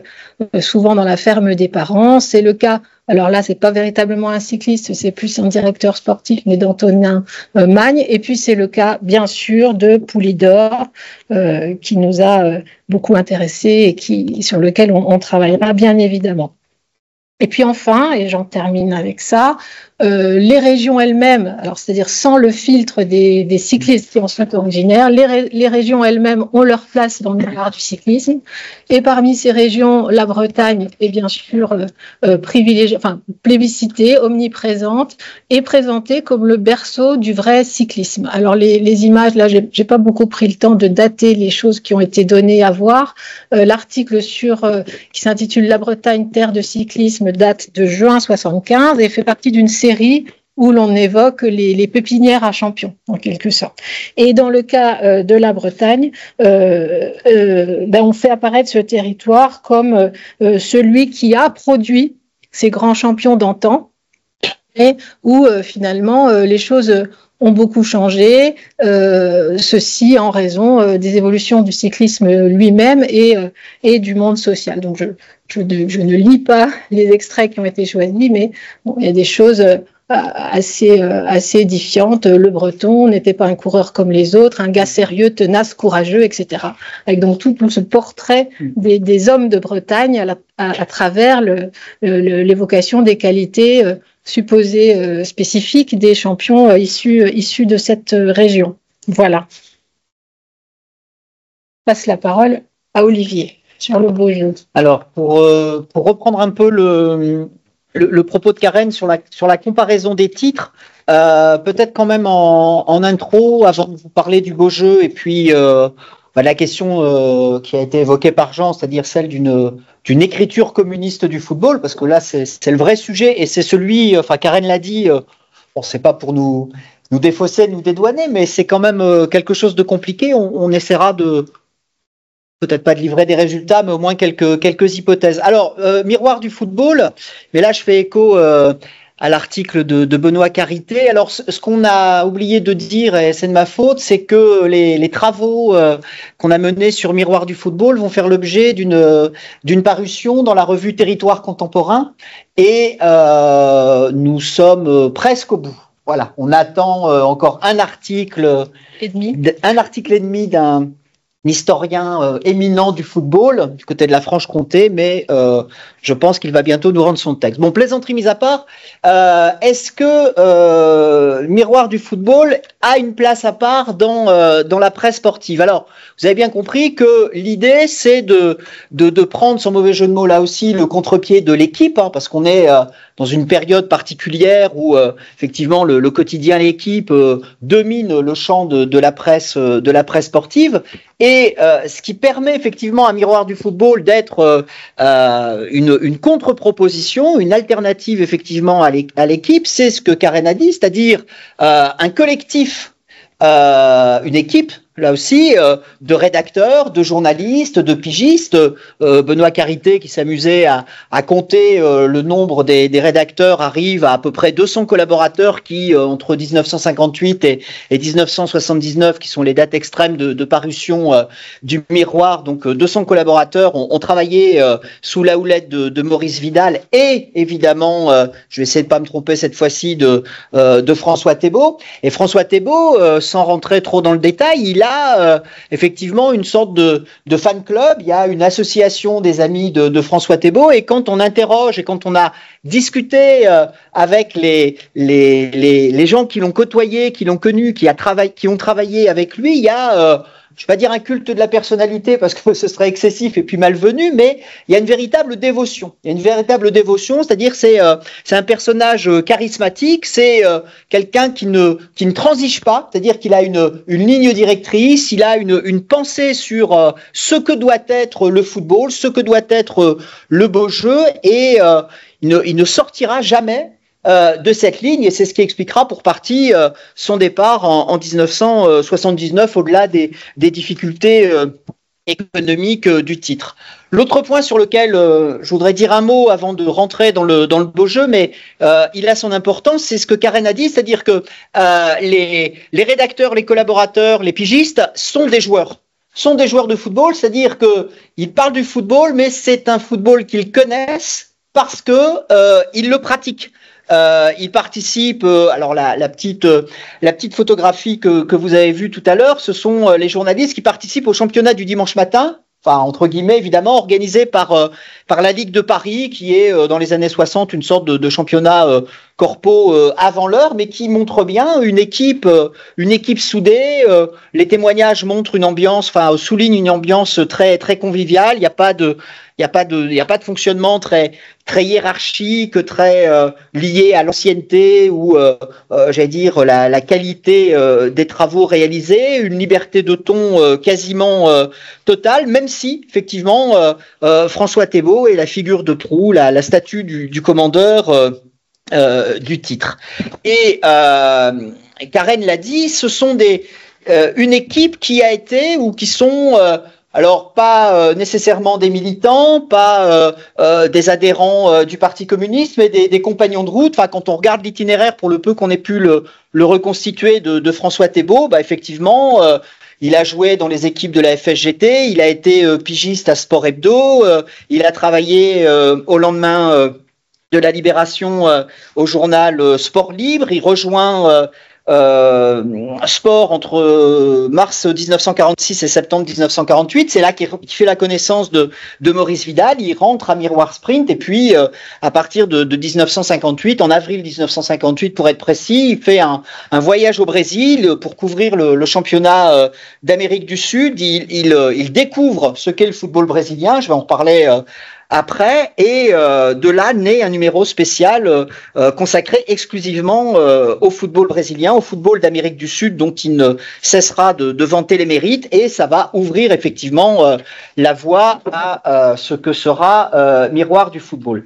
souvent dans la ferme des parents. C'est le cas. Alors là, c'est pas véritablement un cycliste, c'est plus un directeur sportif, mais d'Antonin Magne. Et puis c'est le cas, bien sûr, de Poulidor, qui nous a beaucoup intéressés et sur lequel on travaillera bien évidemment. Et puis enfin, et j'en termine avec ça, les régions elles-mêmes, alors c'est-à-dire sans le filtre des cyclistes qui en sont originaires, les régions elles-mêmes ont leur place dans le miroir du cyclisme. Et parmi ces régions, la Bretagne est bien sûr privilégiée, enfin plébiscitée, omniprésente, et présentée comme le berceau du vrai cyclisme. Alors les images, là, j'ai pas beaucoup pris le temps de dater les choses qui ont été données à voir. L'article qui s'intitule La Bretagne, terre de cyclisme, date de juin 75 et fait partie d'une série où l'on évoque les pépinières à champions, en quelque sorte. Et dans le cas de la Bretagne, on fait apparaître ce territoire comme celui qui a produit ces grands champions d'antan, et où finalement les choses ont beaucoup changé, ceci en raison des évolutions du cyclisme lui-même et du monde social. Donc je ne lis pas les extraits qui ont été choisis, mais bon, il y a des choses assez édifiantes. Le Breton n'était pas un coureur comme les autres, un gars sérieux, tenace, courageux, etc. Avec donc tout ce portrait des hommes de Bretagne à travers l'évocation des qualités supposées spécifiques des champions issus de cette région. Voilà. Je passe la parole à Olivier sur le beau jeu. Alors, pour reprendre un peu le propos de Karen sur la comparaison des titres, peut-être quand même en intro, avant de vous parler du beau jeu, et puis la question qui a été évoquée par Jean, c'est-à-dire celle d'une écriture communiste du football, parce que là, c'est le vrai sujet, et c'est celui, Karen l'a dit, bon, c'est pas pour nous défausser, nous dédouaner, mais c'est quand même quelque chose de compliqué. On essaiera peut-être pas de livrer des résultats, mais au moins quelques hypothèses. Alors, miroir du football, mais là je fais écho à l'article de Benoît Carité. Alors, ce qu'on a oublié de dire, et c'est de ma faute, c'est que les travaux qu'on a menés sur miroir du football vont faire l'objet d'une parution dans la revue Territoire Contemporain, et nous sommes presque au bout. Voilà, on attend encore un article et demi d'un historien éminent du football du côté de la Franche-Comté, mais je pense qu'il va bientôt nous rendre son texte. Bon, plaisanterie mise à part, est-ce que miroir du football a une place à part dans la presse sportive? Alors, vous avez bien compris que l'idée, c'est de prendre, sans mauvais jeu de mots là aussi, le contre-pied de l'équipe, hein, parce qu'on est dans une période particulière où effectivement le quotidien l'équipe domine le champ de la presse sportive, et ce qui permet effectivement à miroir du football d'être une contre-proposition, une alternative effectivement à l'équipe, c'est ce que Karen a dit, c'est-à-dire un collectif, une équipe, là aussi, de rédacteurs, de journalistes, de pigistes. Benoît Carité, qui s'amusait à compter le nombre des rédacteurs, arrive à peu près 200 collaborateurs qui, entre 1958 et 1979, qui sont les dates extrêmes de parution du miroir, donc 200 collaborateurs ont travaillé sous la houlette de Maurice Vidal et évidemment, je vais essayer de pas me tromper cette fois-ci, de François Thébault. Et François Thébault, sans rentrer trop dans le détail, il a effectivement une sorte de fan club, il y a une association des amis de François Thébault, et quand on interroge et quand on a discuté avec les gens qui l'ont côtoyé, qui l'ont connu, qui ont travaillé avec lui, il y a je ne vais pas dire un culte de la personnalité parce que ce serait excessif et puis malvenu, mais il y a une véritable dévotion. Il y a une véritable dévotion, c'est-à-dire c'est un personnage charismatique, c'est quelqu'un qui ne transige pas, c'est-à-dire qu'il a une ligne directrice, il a une pensée sur ce que doit être le football, ce que doit être le beau jeu, et il ne sortira jamais de cette ligne, et c'est ce qui expliquera pour partie son départ en 1979, au-delà des difficultés économiques du titre. L'autre point sur lequel je voudrais dire un mot avant de rentrer dans le beau jeu, mais il a son importance, c'est ce que Karen a dit, c'est-à-dire que les rédacteurs, les collaborateurs, les pigistes sont des joueurs de football, c'est-à-dire qu'ils parlent du football, mais c'est un football qu'ils connaissent parce que ils le pratiquent. Il participe. Alors la petite photographie que vous avez vue tout à l'heure, ce sont les journalistes qui participent au championnat du dimanche matin enfin entre guillemets évidemment, organisé par la Ligue de Paris, qui est dans les années 60 une sorte de championnat corpo avant l'heure, mais qui montre bien une équipe soudée. Les témoignages montrent une ambiance, enfin soulignent une ambiance très très conviviale. Il n'y a pas de fonctionnement très hiérarchique, très lié à l'ancienneté ou j'allais dire la qualité des travaux réalisés, une liberté de ton quasiment totale, même si effectivement François Thébault est la figure de proue, la statue du commandeur du titre. Et Karen l'a dit, ce sont une équipe qui a été ou qui sont alors pas nécessairement des militants, pas des adhérents du Parti communiste, mais des compagnons de route. Enfin, quand on regarde l'itinéraire, pour le peu qu'on ait pu le reconstituer de François Thébault, bah effectivement, il a joué dans les équipes de la FSGT, il a été pigiste à Sport Hebdo, il a travaillé au lendemain de la Libération au journal Sport Libre. Il rejoint Sport entre mars 1946 et septembre 1948. C'est là qu'il fait la connaissance de Maurice Vidal. Il rentre à Miroir Sprint et puis à partir de 1958, en avril 1958 pour être précis, il fait un voyage au Brésil pour couvrir le championnat d'Amérique du Sud. Il découvre ce qu'est le football brésilien. Je vais en reparler après, et de là naît un numéro spécial consacré exclusivement au football brésilien, au football d'Amérique du Sud, dont il ne cessera de vanter les mérites, et ça va ouvrir effectivement la voie à ce que sera Miroir du football.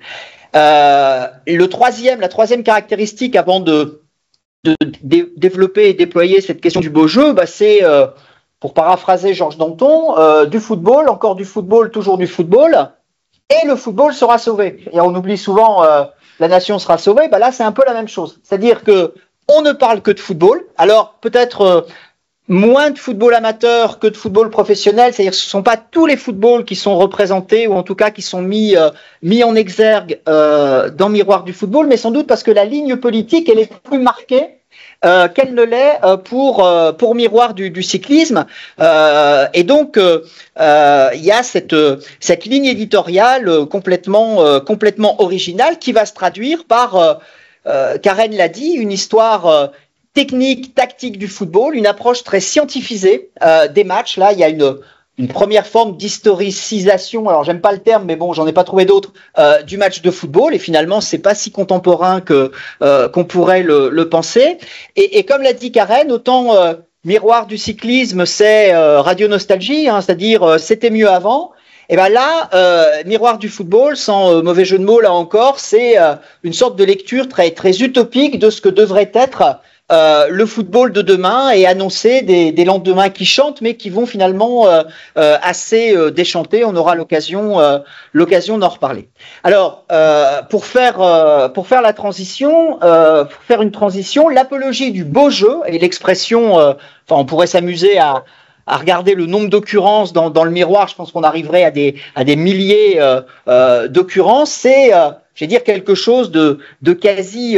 La troisième caractéristique avant de développer et déployer cette question du beau jeu, bah c'est, pour paraphraser Georges Danton, du football, encore du football, toujours du football. Et le football sera sauvé. Et on oublie souvent la nation sera sauvée. Bah là, c'est un peu la même chose. C'est-à-dire que on ne parle que de football. Alors peut-être moins de football amateur que de football professionnel. C'est-à-dire que ce ne sont pas tous les footballs qui sont représentés ou en tout cas qui sont mis en exergue dans Miroir du football, mais sans doute parce que la ligne politique elle est plus marquée qu'elle ne l'est pour Miroir du cyclisme, et donc il y a cette ligne éditoriale complètement originale qui va se traduire par, Karen l'a dit, une histoire technique, tactique du football, une approche très scientifisée des matchs. Là, il y a une première forme d'historicisation, alors j'aime pas le terme, mais bon, j'en ai pas trouvé d'autre, du match de football, et finalement, c'est pas si contemporain qu'on pourrait le penser. Et comme l'a dit Karen, autant Miroir du cyclisme, c'est radio nostalgie, hein, c'est-à-dire c'était mieux avant. Et ben là, Miroir du football, sans mauvais jeu de mots là encore, c'est une sorte de lecture très très utopique de ce que devrait être le football de demain, et annoncer des lendemains qui chantent mais qui vont finalement assez déchanter. On aura l'occasion d'en reparler. Alors pour faire la transition, pour faire une transition, l'apologie du beau jeu et l'expression, enfin on pourrait s'amuser à regarder le nombre d'occurrences dans le miroir. Je pense qu'on arriverait à des milliers d'occurrences. C'est je vais dire quelque chose de quasi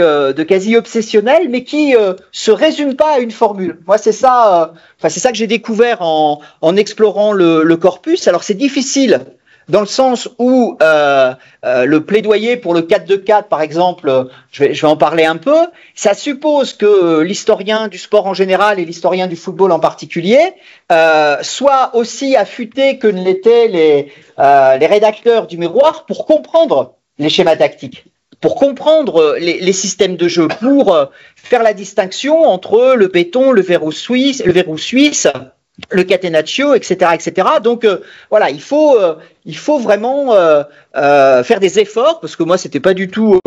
obsessionnel, mais qui se résume pas à une formule. Moi, c'est ça que j'ai découvert en explorant le corpus. Alors, c'est difficile dans le sens où le plaidoyer pour le 4-2-4, par exemple, je vais en parler un peu, ça suppose que l'historien du sport en général et l'historien du football en particulier soit aussi affûté que ne l'étaient les rédacteurs du Miroir pour comprendre les schémas tactiques, pour comprendre les systèmes de jeu, pour faire la distinction entre le béton, le verrou suisse, le catenaccio, etc., etc. Donc voilà, il faut vraiment faire des efforts, parce que moi j'étais pas du tout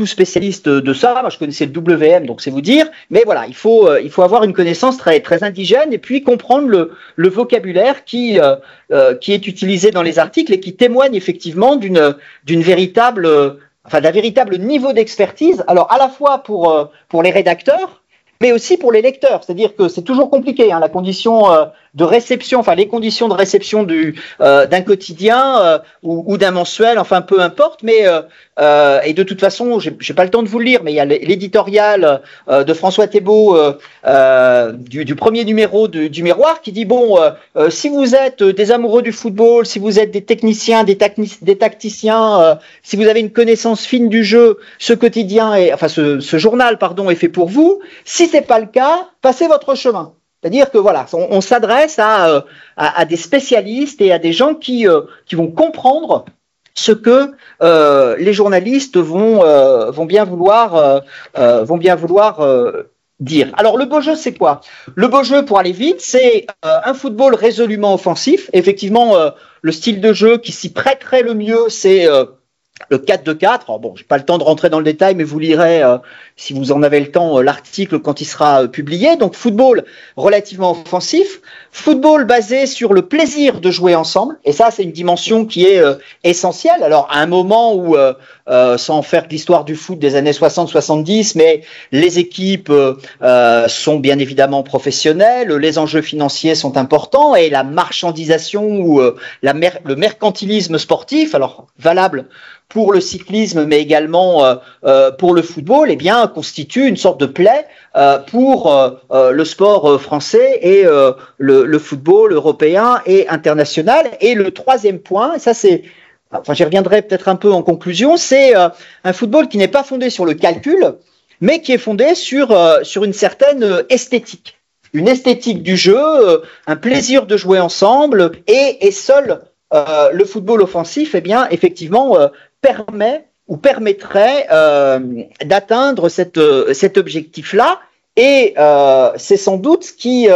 spécialiste de ça. Moi je connaissais le WM, donc c'est vous dire. Mais voilà, il faut avoir une connaissance très très indigène, et puis comprendre le vocabulaire qui est utilisé dans les articles et qui témoigne effectivement d'un véritable niveau d'expertise. Alors à la fois pour les rédacteurs, mais aussi pour les lecteurs. C'est-à-dire que c'est toujours compliqué, hein, la condition de réception, enfin les conditions de réception d'un quotidien ou d'un mensuel, enfin peu importe, mais et de toute façon, j'ai pas le temps de vous le lire, mais il y a l'éditorial de François Thébault du premier numéro du Miroir qui dit bon, si vous êtes des amoureux du football, si vous êtes des techniciens, des tacticiens, si vous avez une connaissance fine du jeu, ce journal pardon est fait pour vous. Si c'est pas le cas, passez votre chemin. C'est-à-dire que voilà, on s'adresse à des spécialistes et à des gens qui vont comprendre ce que les journalistes vont bien vouloir dire. Alors le beau jeu, c'est quoi? Le beau jeu, pour aller vite, c'est un football résolument offensif. Effectivement, le style de jeu qui s'y prêterait le mieux, c'est le 4-2-4. Alors bon, j'ai pas le temps de rentrer dans le détail, mais vous lirez, si vous en avez le temps, l'article quand il sera publié. Donc football relativement offensif, football basé sur le plaisir de jouer ensemble. Et ça, c'est une dimension qui est essentielle. Alors à un moment où, sans faire de l'histoire du foot des années 60-70, mais les équipes sont bien évidemment professionnelles, les enjeux financiers sont importants et la marchandisation ou le mercantilisme sportif, alors valable pour le cyclisme, mais également pour le football, eh bien, constitue une sorte de plaie pour le sport français et le football européen et international. Et le troisième point, et ça c'est, enfin j'y reviendrai peut-être un peu en conclusion, c'est un football qui n'est pas fondé sur le calcul, mais qui est fondé sur une certaine esthétique. Une esthétique du jeu, un plaisir de jouer ensemble, et seul le football offensif, eh bien, effectivement, permettrait d'atteindre cet objectif-là, et c'est sans doute ce qui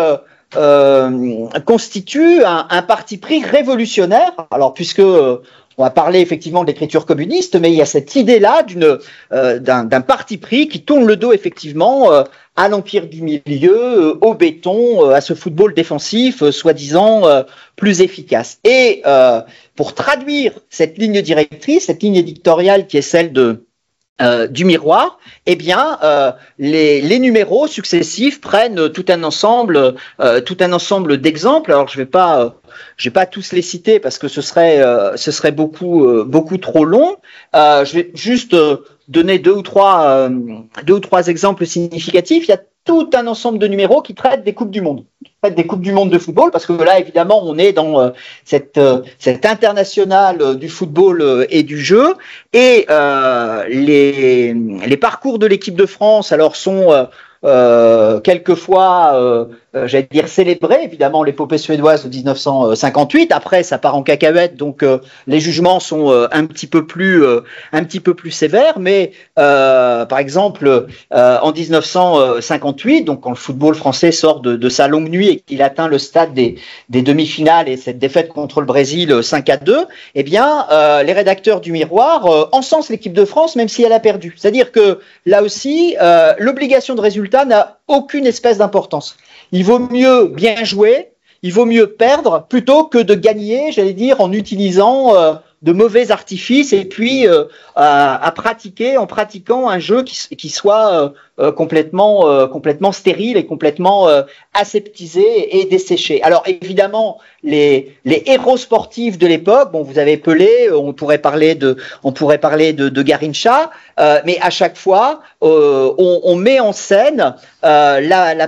constitue un parti pris révolutionnaire. Alors, puisque on va parler effectivement de l'écriture communiste, mais il y a cette idée-là d'un parti pris qui tourne le dos effectivement à l'empire du milieu, au béton, à ce football défensif, soi-disant plus efficace. Et pour traduire cette ligne directrice, cette ligne éditoriale qui est celle du Miroir, eh bien, les numéros successifs prennent tout un ensemble d'exemples. Alors, je vais pas tous les citer parce que ce serait beaucoup trop long. Je vais juste donner deux ou trois exemples significatifs. Il y a tout un ensemble de numéros qui traitent des coupes du monde. Des coupes du monde de football, parce que là, évidemment, on est dans cette internationale du football et du jeu. Et les parcours de l'équipe de France, alors, sont quelquefois, j'allais dire célébrés, évidemment, l'épopée suédoise de 1958. Après, ça part en cacahuète, donc les jugements sont un petit peu plus sévères. Mais par exemple, en 1958, donc quand le football français sort de sa longue nuit et qu'il atteint le stade des demi-finales et cette défaite contre le Brésil 5-2, eh bien, les rédacteurs du Miroir encensent l'équipe de France, même si elle a perdu. C'est-à-dire que là aussi, l'obligation de résultat n'a aucune espèce d'importance. Il vaut mieux bien jouer, il vaut mieux perdre plutôt que de gagner, j'allais dire, en utilisant de mauvais artifices et puis en pratiquant un jeu qui soit complètement stérile et complètement aseptisé et desséché. Alors évidemment, les héros sportifs de l'époque, bon, vous avez Pelé, on pourrait parler de Garrincha, mais à chaque fois, on met en scène la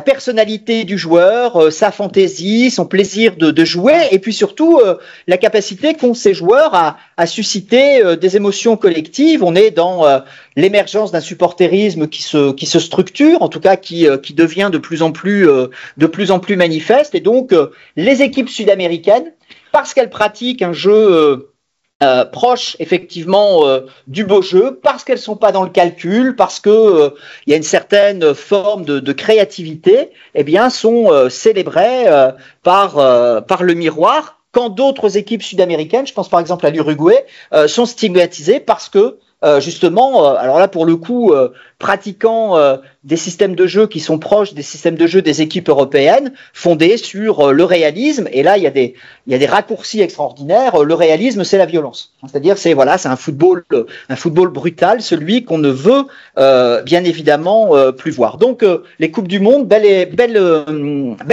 personnalité du joueur, sa fantaisie, son plaisir de jouer, et puis surtout la capacité qu'ont ces joueurs à susciter des émotions collectives. On est dans l'émergence d'un supporterisme qui se structure, en tout cas qui devient de plus en plus manifeste. Et donc les équipes sud-américaines, parce qu'elles pratiquent un jeu proche effectivement du beau jeu, parce qu'elles sont pas dans le calcul, parce que il y a une certaine forme de créativité, eh bien sont célébrées par le Miroir, quand d'autres équipes sud-américaines, je pense par exemple à l'Uruguay, sont stigmatisées parce que justement, alors là pour le coup, pratiquant des systèmes de jeu qui sont proches des systèmes de jeu des équipes européennes, fondés sur le réalisme. Et là, il y a des raccourcis extraordinaires. Le réalisme, c'est la violence. C'est-à-dire, c'est un football brutal, celui qu'on ne veut bien évidemment plus voir. Donc, les Coupes du Monde, bel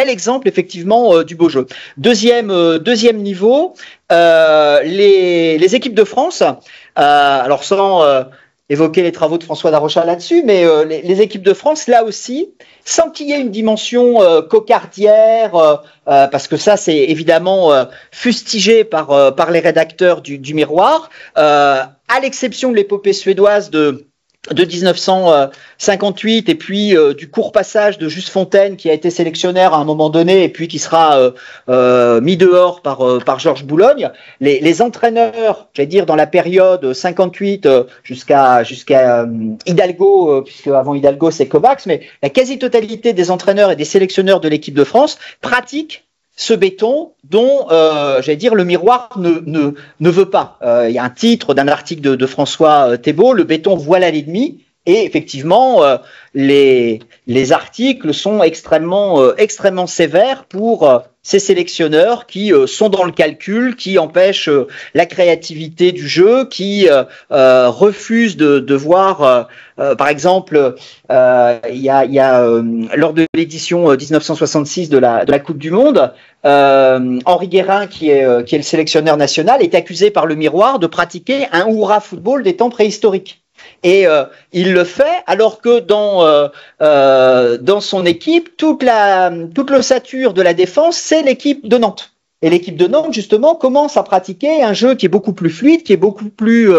exemple effectivement du beau jeu. Deuxième niveau, les équipes de France. Alors sans évoquer les travaux de François Darrocha là-dessus, mais les équipes de France, là aussi, sans qu'il y ait une dimension cocardière, parce que ça, c'est évidemment fustigé par les rédacteurs du Miroir, à l'exception de l'épopée suédoise de 1958 et puis du court passage de Juste Fontaine qui a été sélectionneur à un moment donné et puis qui sera mis dehors par Georges Boulogne. Les entraîneurs, j'allais dire dans la période 58 jusqu'à Hidalgo, puisque avant Hidalgo c'est Kovacs, mais la quasi-totalité des entraîneurs et des sélectionneurs de l'équipe de France pratiquent ce béton dont, j'allais dire, le Miroir ne veut pas. Il y a un titre d'un article de François Thébault, le béton voilà l'ennemi, et effectivement, les articles sont extrêmement sévères pour ces sélectionneurs qui sont dans le calcul, qui empêchent la créativité du jeu, qui refusent de voir, par exemple, il y a lors de l'édition 1966 de la Coupe du Monde, Henri Guérin, qui est le sélectionneur national, est accusé par le Miroir de pratiquer un hurrah football des temps préhistoriques. Et il le fait alors que dans son équipe, toute l'ossature de la défense, c'est l'équipe de Nantes. Et l'équipe de Nantes, justement, commence à pratiquer un jeu qui est beaucoup plus fluide, qui est beaucoup plus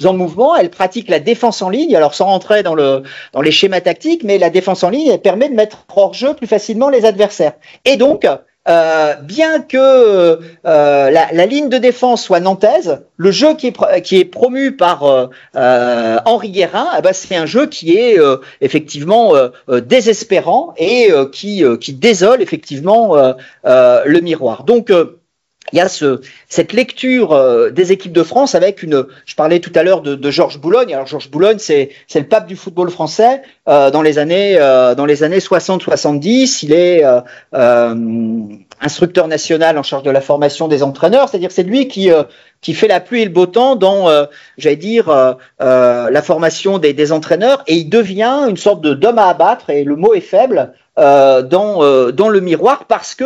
en mouvement. Elle pratique la défense en ligne, alors sans rentrer dans les schémas tactiques, mais la défense en ligne, elle permet de mettre hors jeu plus facilement les adversaires. Et donc, bien que la ligne de défense soit nantaise, le jeu qui est promu par Henri Guérin, c'est un jeu qui est effectivement désespérant et qui désole effectivement le Miroir. Donc il y a cette lecture des équipes de France avec je parlais tout à l'heure de Georges Boulogne. Alors Georges Boulogne, c'est le pape du football français dans les années 60-70. Il est instructeur national en charge de la formation des entraîneurs, c'est-à-dire c'est lui qui fait la pluie et le beau temps dans, la formation des entraîneurs, et il devient une sorte d'homme à abattre, et le mot est faible, dans le Miroir, parce que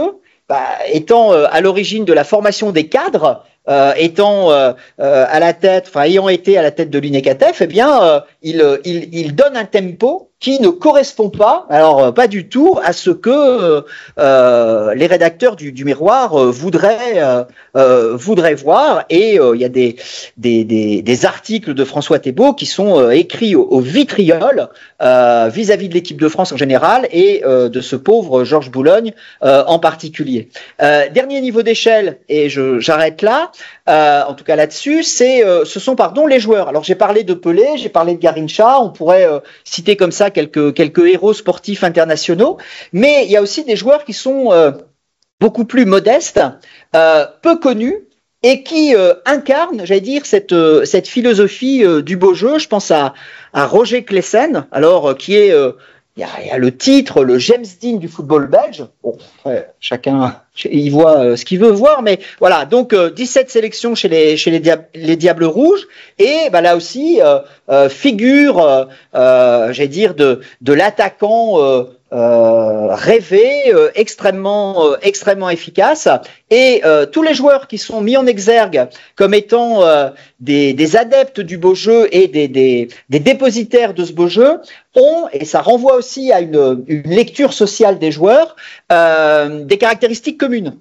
étant à l'origine de la formation des cadres, ayant été à la tête de l'UNECATEF, il donne un tempo qui ne correspond pas, alors pas du tout, à ce que les rédacteurs du Miroir voudraient voir. Et il y a des articles de François Thébault qui sont écrits au vitriol vis-à-vis de l'équipe de France en général et de ce pauvre Georges Boulogne en particulier. Dernier niveau d'échelle, et j'arrête là. En tout cas là-dessus, ce sont les joueurs. Alors j'ai parlé de Pelé, j'ai parlé de Garrincha, on pourrait citer comme ça quelques héros sportifs internationaux, mais il y a aussi des joueurs qui sont beaucoup plus modestes, peu connus, et qui incarnent, j'allais dire, cette philosophie du beau jeu. Je pense à Roger Claessens, alors qui est il y a le titre, le James Dean du football belge. Bon, après, chacun il voit ce qu'il veut voir, mais voilà. Donc 17 sélections chez les Diables Rouges, et là aussi figure, j'allais dire, de l'attaquant rêvé, extrêmement efficace, et tous les joueurs qui sont mis en exergue comme étant des adeptes du beau jeu et des dépositaires de ce beau jeu ont, et ça renvoie aussi à une lecture sociale des joueurs, des caractéristiques communes.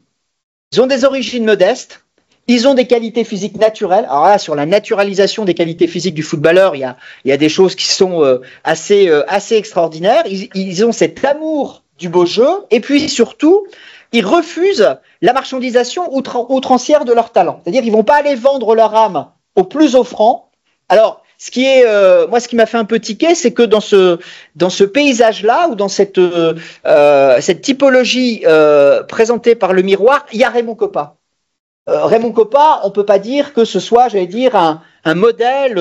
Ils ont des origines modestes, ils ont des qualités physiques naturelles. Alors là, sur la naturalisation des qualités physiques du footballeur, il y a des choses qui sont assez extraordinaires. Ils ont cet amour du beau jeu, et puis surtout, ils refusent la marchandisation outrancière de leur talent. C'est-à-dire qu'ils vont pas aller vendre leur âme au plus offrant. Alors, ce qui m'a fait un peu tiquer, c'est que dans ce paysage-là, ou dans cette typologie présentée par le Miroir, il y a Raymond Kopa. Raymond Kopa, on peut pas dire que ce soit, j'allais dire, un modèle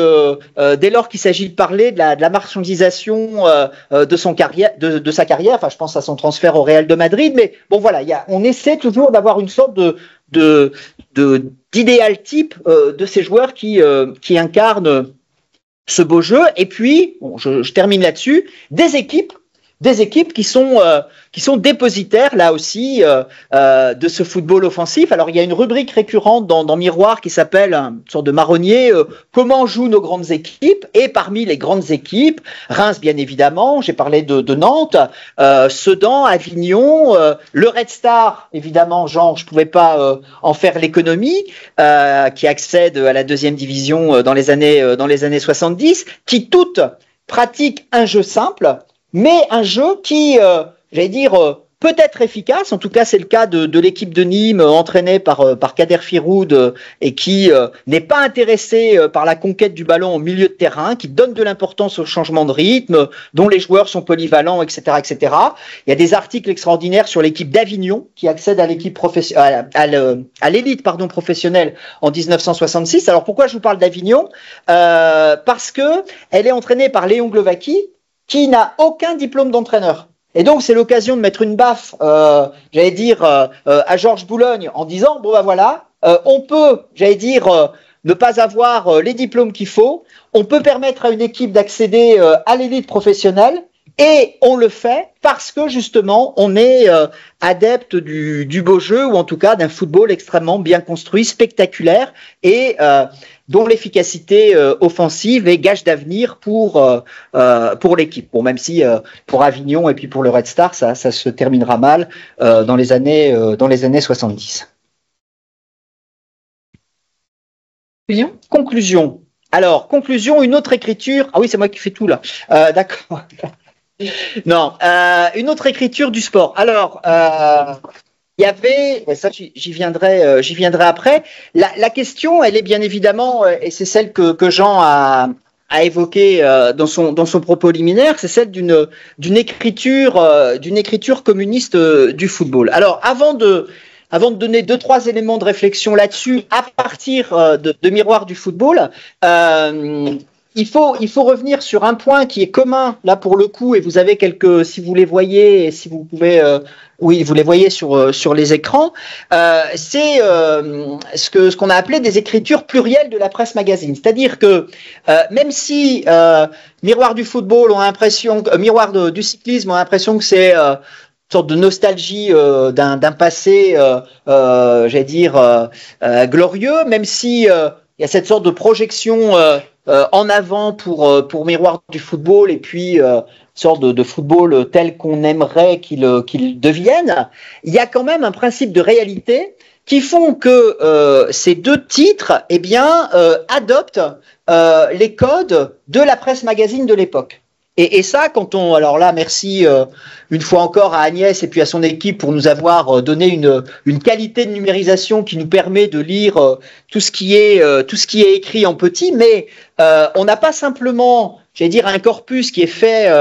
dès lors qu'il s'agit de parler de la marchandisation de sa carrière. Enfin, je pense à son transfert au Real de Madrid. Mais bon, voilà, on essaie toujours d'avoir une sorte d'idéal type de ces joueurs qui incarnent ce beau jeu. Et puis, bon, je termine là-dessus, des équipes qui sont dépositaires là aussi de ce football offensif. Alors il y a une rubrique récurrente dans Miroir qui s'appelle une sorte de marronnier comment jouent nos grandes équipes, et parmi les grandes équipes, Reims bien évidemment, j'ai parlé de Nantes, Sedan, Avignon, le Red Star évidemment, Jean, je pouvais pas en faire l'économie, qui accède à la deuxième division dans les années 70, qui toutes pratiquent un jeu simple, mais un jeu qui, j'allais dire, peut être efficace. En tout cas, c'est le cas de l'équipe de Nîmes, entraînée par Kader Firoud, et qui n'est pas intéressée par la conquête du ballon au milieu de terrain, qui donne de l'importance au changement de rythme, dont les joueurs sont polyvalents, etc., etc. Il y a des articles extraordinaires sur l'équipe d'Avignon, qui accède à l'équipe à l'élite professionnelle en 1966. Alors pourquoi je vous parle d'Avignon ? Parce que elle est entraînée par Léon Glovacki, qui n'a aucun diplôme d'entraîneur. Et donc, c'est l'occasion de mettre une baffe, j'allais dire, à Georges Boulogne en disant, bon ben voilà, on peut, j'allais dire, ne pas avoir les diplômes qu'il faut, on peut permettre à une équipe d'accéder à l'élite professionnelle, et on le fait parce que justement, on est adepte du beau jeu, ou en tout cas d'un football extrêmement bien construit, spectaculaire, et dont l'efficacité offensive est gage d'avenir pour l'équipe. Bon, même si pour Avignon et puis pour le Red Star, ça se terminera mal dans les années 70. Conclusion. Alors, conclusion, une autre écriture. Ah oui, c'est moi qui fais tout là. D'accord. Non, une autre écriture du sport. Alors, il y avait, ça j'y viendrai après. La question, elle est bien évidemment, et c'est celle que Jean a évoquée dans son propos liminaire, c'est celle d'une écriture communiste du football. Alors, avant de donner 2-3 éléments de réflexion là-dessus, à partir de Miroir du football, il faut revenir sur un point qui est commun là pour le coup, et vous avez quelques, si vous les voyez, et si vous pouvez, oui, vous les voyez sur les écrans, c'est ce qu'on a appelé des écritures plurielles de la presse magazine. C'est-à-dire que même si Miroir du football ont l'impression, Miroir du cyclisme ont l'impression que c'est sorte de nostalgie d'un passé, j'allais dire, glorieux, même si il y a cette sorte de projection en avant pour Miroir du football, et puis sorte de football tel qu'on aimerait qu'il devienne. Il y a quand même un principe de réalité qui font que ces deux titres, eh bien, adoptent les codes de la presse magazine de l'époque. Et ça, alors là, merci une fois encore à Agnès et puis à son équipe pour nous avoir donné une qualité de numérisation qui nous permet de lire tout ce qui est écrit en petit, mais on n'a pas simplement, j'allais dire, un corpus qui est fait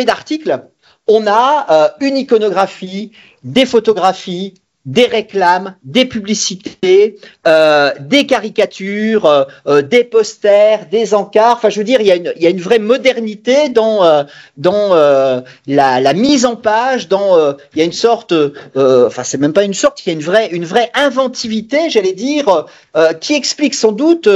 d'articles. On a une iconographie, des photographies, des réclames, des publicités, des caricatures, des posters, des encarts. Enfin, je veux dire, il y a une vraie modernité dans la mise en page. Il y a une sorte, enfin, c'est même pas une sorte, il y a une vraie inventivité, j'allais dire, qui explique sans doute tout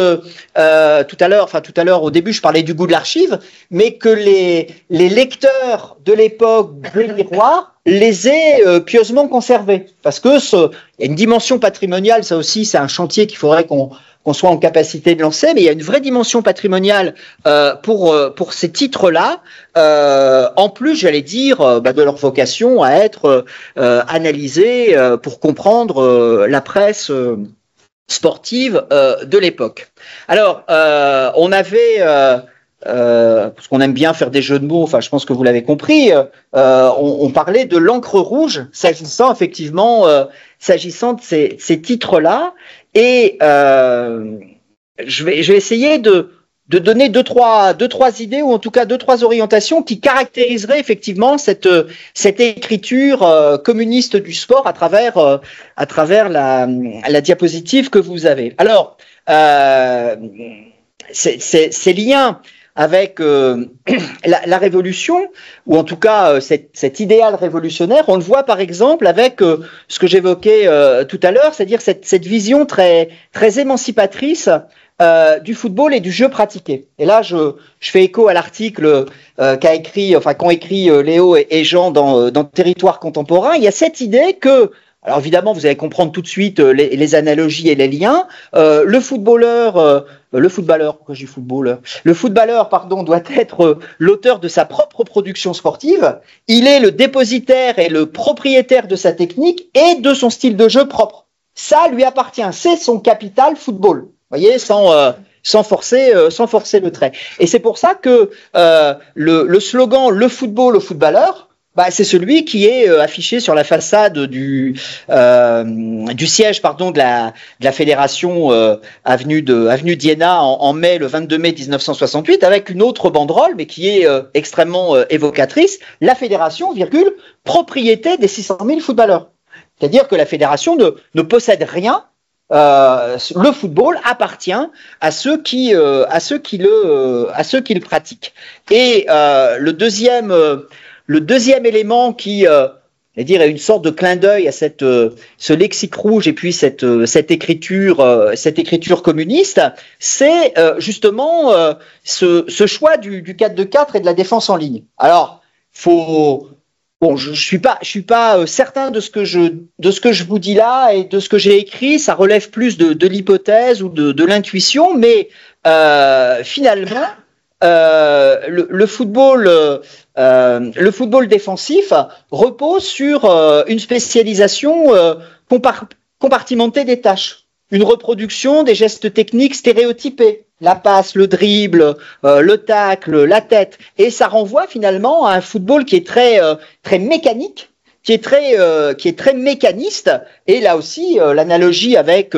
à l'heure, au début, je parlais du goût de l'archive, mais que les lecteurs de l'époque du Miroir les aient pieusement conservés, parce que il y a une dimension patrimoniale, ça aussi c'est un chantier qu'il faudrait qu'on soit en capacité de lancer, mais il y a une vraie dimension patrimoniale pour ces titres-là, en plus, j'allais dire, de leur vocation à être analysés pour comprendre la presse sportive de l'époque. Alors, on avait parce qu'on aime bien faire des jeux de mots, enfin je pense que vous l'avez compris, on parlait de l'encre rouge s'agissant effectivement de ces titres-là, et je vais essayer de donner deux trois idées, ou en tout cas 2-3 orientations qui caractériseraient effectivement cette écriture communiste du sport à travers la diapositive que vous avez. Alors ces liens avec la révolution, ou en tout cas cet idéal révolutionnaire, on le voit par exemple avec ce que j'évoquais tout à l'heure, c'est-à-dire cette vision très émancipatrice du football et du jeu pratiqué. Et là, je fais écho à l'article qu'ont écrit Léo et Jean dans Territoire contemporain. Il y a cette idée que, alors évidemment, vous allez comprendre tout de suite les analogies et les liens. Le footballeur, pardon, doit être l'auteur de sa propre production sportive. Il est le dépositaire et le propriétaire de sa technique et de son style de jeu propre. Ça lui appartient, c'est son capital football. Vous voyez, sans forcer le trait. Et c'est pour ça que le slogan "le football au footballeur", c'est celui qui est affiché sur la façade du siège de la fédération avenue d'Iéna en mai, le 22 mai 1968, avec une autre banderole, mais qui est extrêmement évocatrice: la fédération, propriété des 600 000 footballeurs. C'est-à-dire que la fédération ne possède rien. Le football appartient à ceux qui le pratiquent. Et le deuxième élément qui est une sorte de clin d'œil à ce lexique rouge et puis cette écriture communiste, c'est justement ce choix du 4-2-4 et de la défense en ligne. Alors, je suis pas certain de ce que je vous dis là et de ce que j'ai écrit. Ça relève plus de l'hypothèse ou de l'intuition, mais finalement, le football défensif repose sur une spécialisation compartimentée des tâches, une reproduction des gestes techniques stéréotypés. La passe, le dribble, le tacle, la tête, et ça renvoie finalement à un football qui est très mécanique, qui est très mécaniste. Et là aussi, l'analogie avec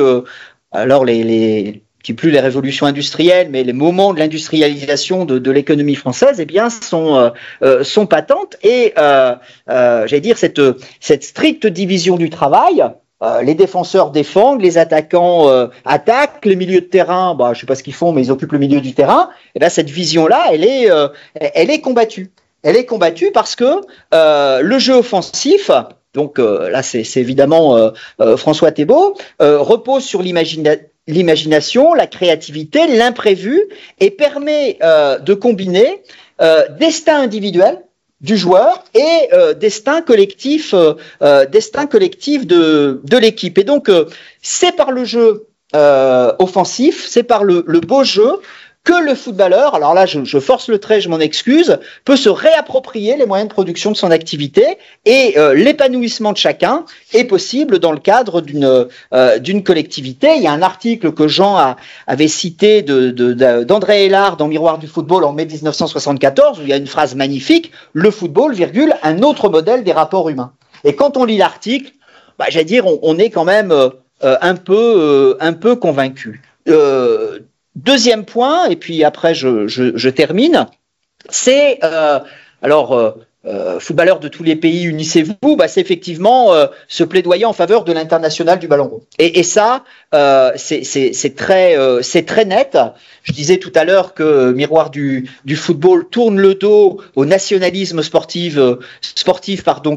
plus les révolutions industrielles, mais les moments de l'industrialisation de l'économie française, sont patentes. Et cette stricte division du travail. Les défenseurs défendent, les attaquants attaquent, les milieux de terrain, je sais pas ce qu'ils font, mais ils occupent le milieu du terrain. Et là, cette vision-là, elle est combattue. Elle est combattue parce que le jeu offensif, donc là, c'est évidemment François Thébault, repose sur l'imagination, la créativité, l'imprévu, et permet de combiner destin individuel du joueur et destin collectif de l'équipe. Et donc c'est par le jeu offensif, c'est par le beau jeu que le footballeur, alors là je force le trait, je m'en excuse, peut se réapproprier les moyens de production de son activité, et l'épanouissement de chacun est possible dans le cadre d'une collectivité. Il y a un article que Jean avait cité d'André Hélard dans Miroir du football en mai 1974, où il y a une phrase magnifique: le football, un autre modèle des rapports humains. Et quand on lit l'article, on est quand même un peu convaincu. Deuxième point, et puis après je termine, c'est footballeurs de tous les pays, unissez-vous, c'est effectivement ce plaidoyer en faveur de l'international du ballon rond. Et ça, c'est très net. Je disais tout à l'heure que Miroir du football tourne le dos au nationalisme sportif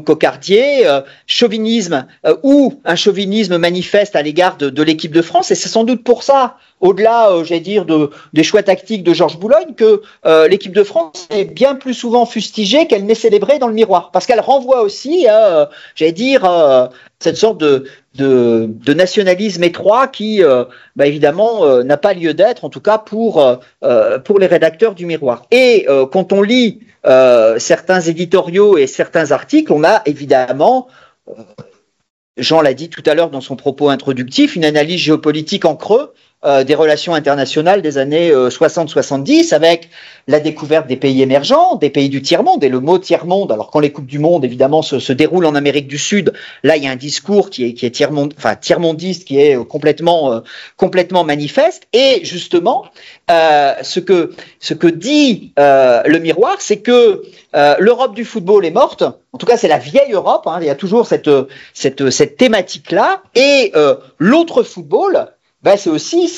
cocardier, chauvinisme ou un chauvinisme manifeste à l'égard de l'équipe de France, et c'est sans doute pour ça, au-delà, des choix tactiques de Georges Boulogne, que l'équipe de France est bien plus souvent fustigée qu'elle n'est célébrée dans le Miroir, parce qu'elle renvoie aussi à, cette sorte de nationalisme étroit qui, évidemment, n'a pas lieu d'être, en tout cas pour les rédacteurs du Miroir. Et quand on lit certains éditoriaux et certains articles, on a évidemment, Jean l'a dit tout à l'heure dans son propos introductif, une analyse géopolitique en creux des relations internationales des années 60-70, avec la découverte des pays émergents, des pays du tiers-monde, et le mot tiers-monde, alors quand les Coupes du Monde, évidemment, se déroulent en Amérique du Sud, là, il y a un discours qui est tiers-mondiste, qui est complètement manifeste, et justement, ce que dit le Miroir, c'est que l'Europe du football est morte, en tout cas, c'est la vieille Europe, il y a toujours cette thématique-là, et l'autre football, ben c'est aussi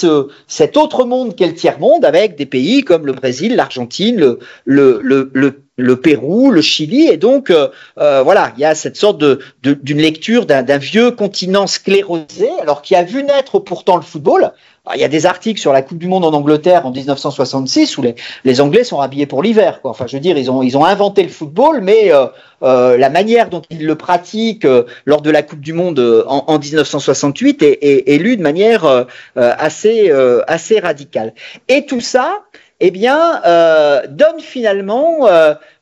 cet autre monde qu'est le tiers-monde, avec des pays comme le Brésil, l'Argentine, le Pérou, le Chili, et donc voilà, il y a cette sorte d'une lecture d'un vieux continent sclérosé, alors qui a vu naître pourtant le football. Alors, il y a des articles sur la Coupe du Monde en Angleterre en 1966 où les Anglais sont rhabillés pour l'hiver, quoi. Enfin, je veux dire, ils ont inventé le football, mais la manière dont ils le pratiquent lors de la Coupe du Monde en 1968 est lue de manière assez radicale. Et tout ça, eh bien, donne finalement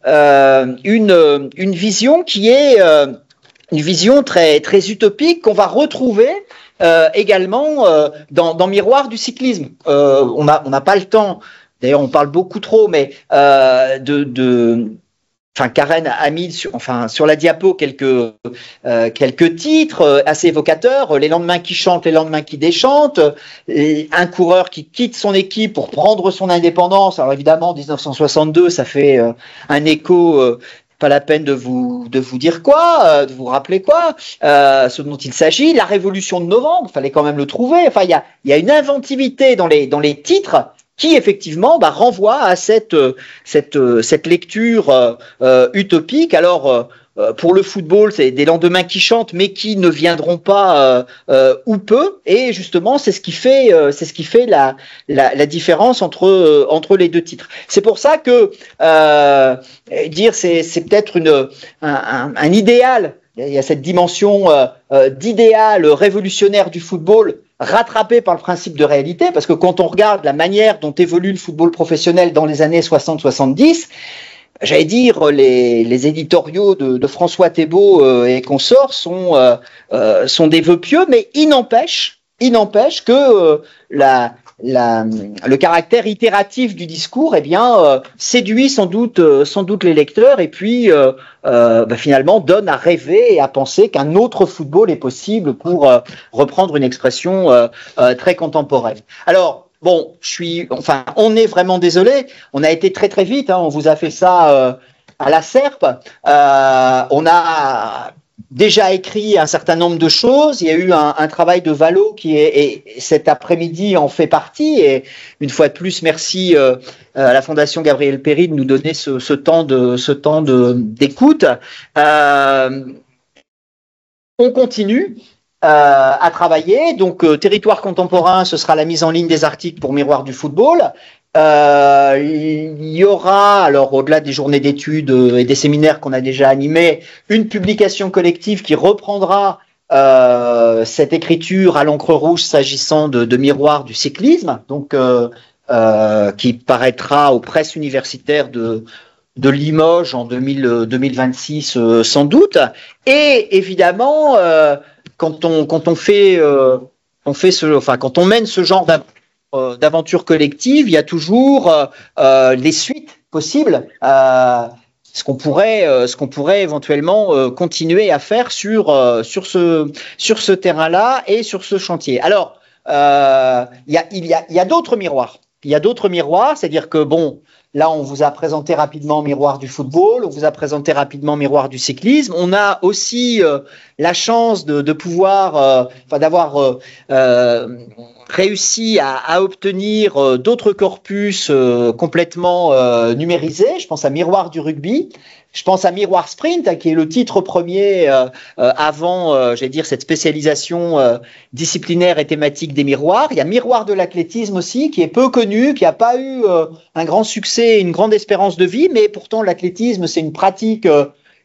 une vision qui est une vision très utopique qu'on va retrouver également dans Miroir du cyclisme. On n'a pas le temps. D'ailleurs, on parle beaucoup trop, mais Karen a mis sur la diapo quelques titres assez évocateurs. Les lendemains qui chantent, les lendemain qui déchantent. Un coureur qui quitte son équipe pour prendre son indépendance. Alors évidemment, 1962, ça fait un écho. Pas la peine de vous dire quoi, de vous rappeler quoi, ce dont il s'agit. La Révolution de novembre, il fallait quand même le trouver. Enfin, il y a une inventivité dans les titres qui effectivement renvoie à cette lecture utopique. Alors pour le football, c'est des lendemains qui chantent, mais qui ne viendront pas ou peu. Et justement, c'est ce qui fait la différence entre les deux titres. C'est pour ça que dire c'est peut-être un idéal. Il y a cette dimension d'idéal révolutionnaire du football rattrapé par le principe de réalité, parce que quand on regarde la manière dont évolue le football professionnel dans les années 60-70, j'allais dire, les éditoriaux de François Thébault et consorts sont des vœux pieux, mais il n'empêche que le caractère itératif du discours, séduit sans doute les lecteurs, et puis finalement donne à rêver et à penser qu'un autre football est possible, pour reprendre une expression très contemporaine. Alors, bon, on est vraiment désolé. On a été très très vite. On vous a fait ça à la serpe. On a déjà écrit un certain nombre de choses. Il y a eu un travail de Valo et cet après-midi en fait partie. Et une fois de plus, merci à la Fondation Gabriel Péri de nous donner ce temps d'écoute. On continue à travailler. Donc, territoire contemporain, ce sera la mise en ligne des articles pour Miroir du football. Il y aura, alors au-delà des journées d'études et des séminaires qu'on a déjà animés, une publication collective qui reprendra cette écriture à l'encre rouge s'agissant de Miroir du cyclisme, donc qui paraîtra aux presses universitaires de Limoges en 2026 sans doute. Et évidemment, quand on mène ce genre d'aventure collective, il y a toujours les suites possibles, ce qu'on pourrait éventuellement continuer à faire sur ce terrain-là et sur ce chantier. Alors, il y a d'autres miroirs. Il y a d'autres miroirs, c'est-à-dire que bon, là, on vous a présenté rapidement Miroir du football, on vous a présenté rapidement Miroir du cyclisme. On a aussi la chance de pouvoir, d'avoir réussi à obtenir d'autres corpus complètement numérisés. Je pense à Miroir du rugby. Je pense à Miroir Sprint, qui est le titre premier avant, cette spécialisation disciplinaire et thématique des miroirs. Il y a Miroir de l'athlétisme aussi, qui est peu connu, qui n'a pas eu un grand succès, une grande espérance de vie, mais pourtant l'athlétisme, c'est une pratique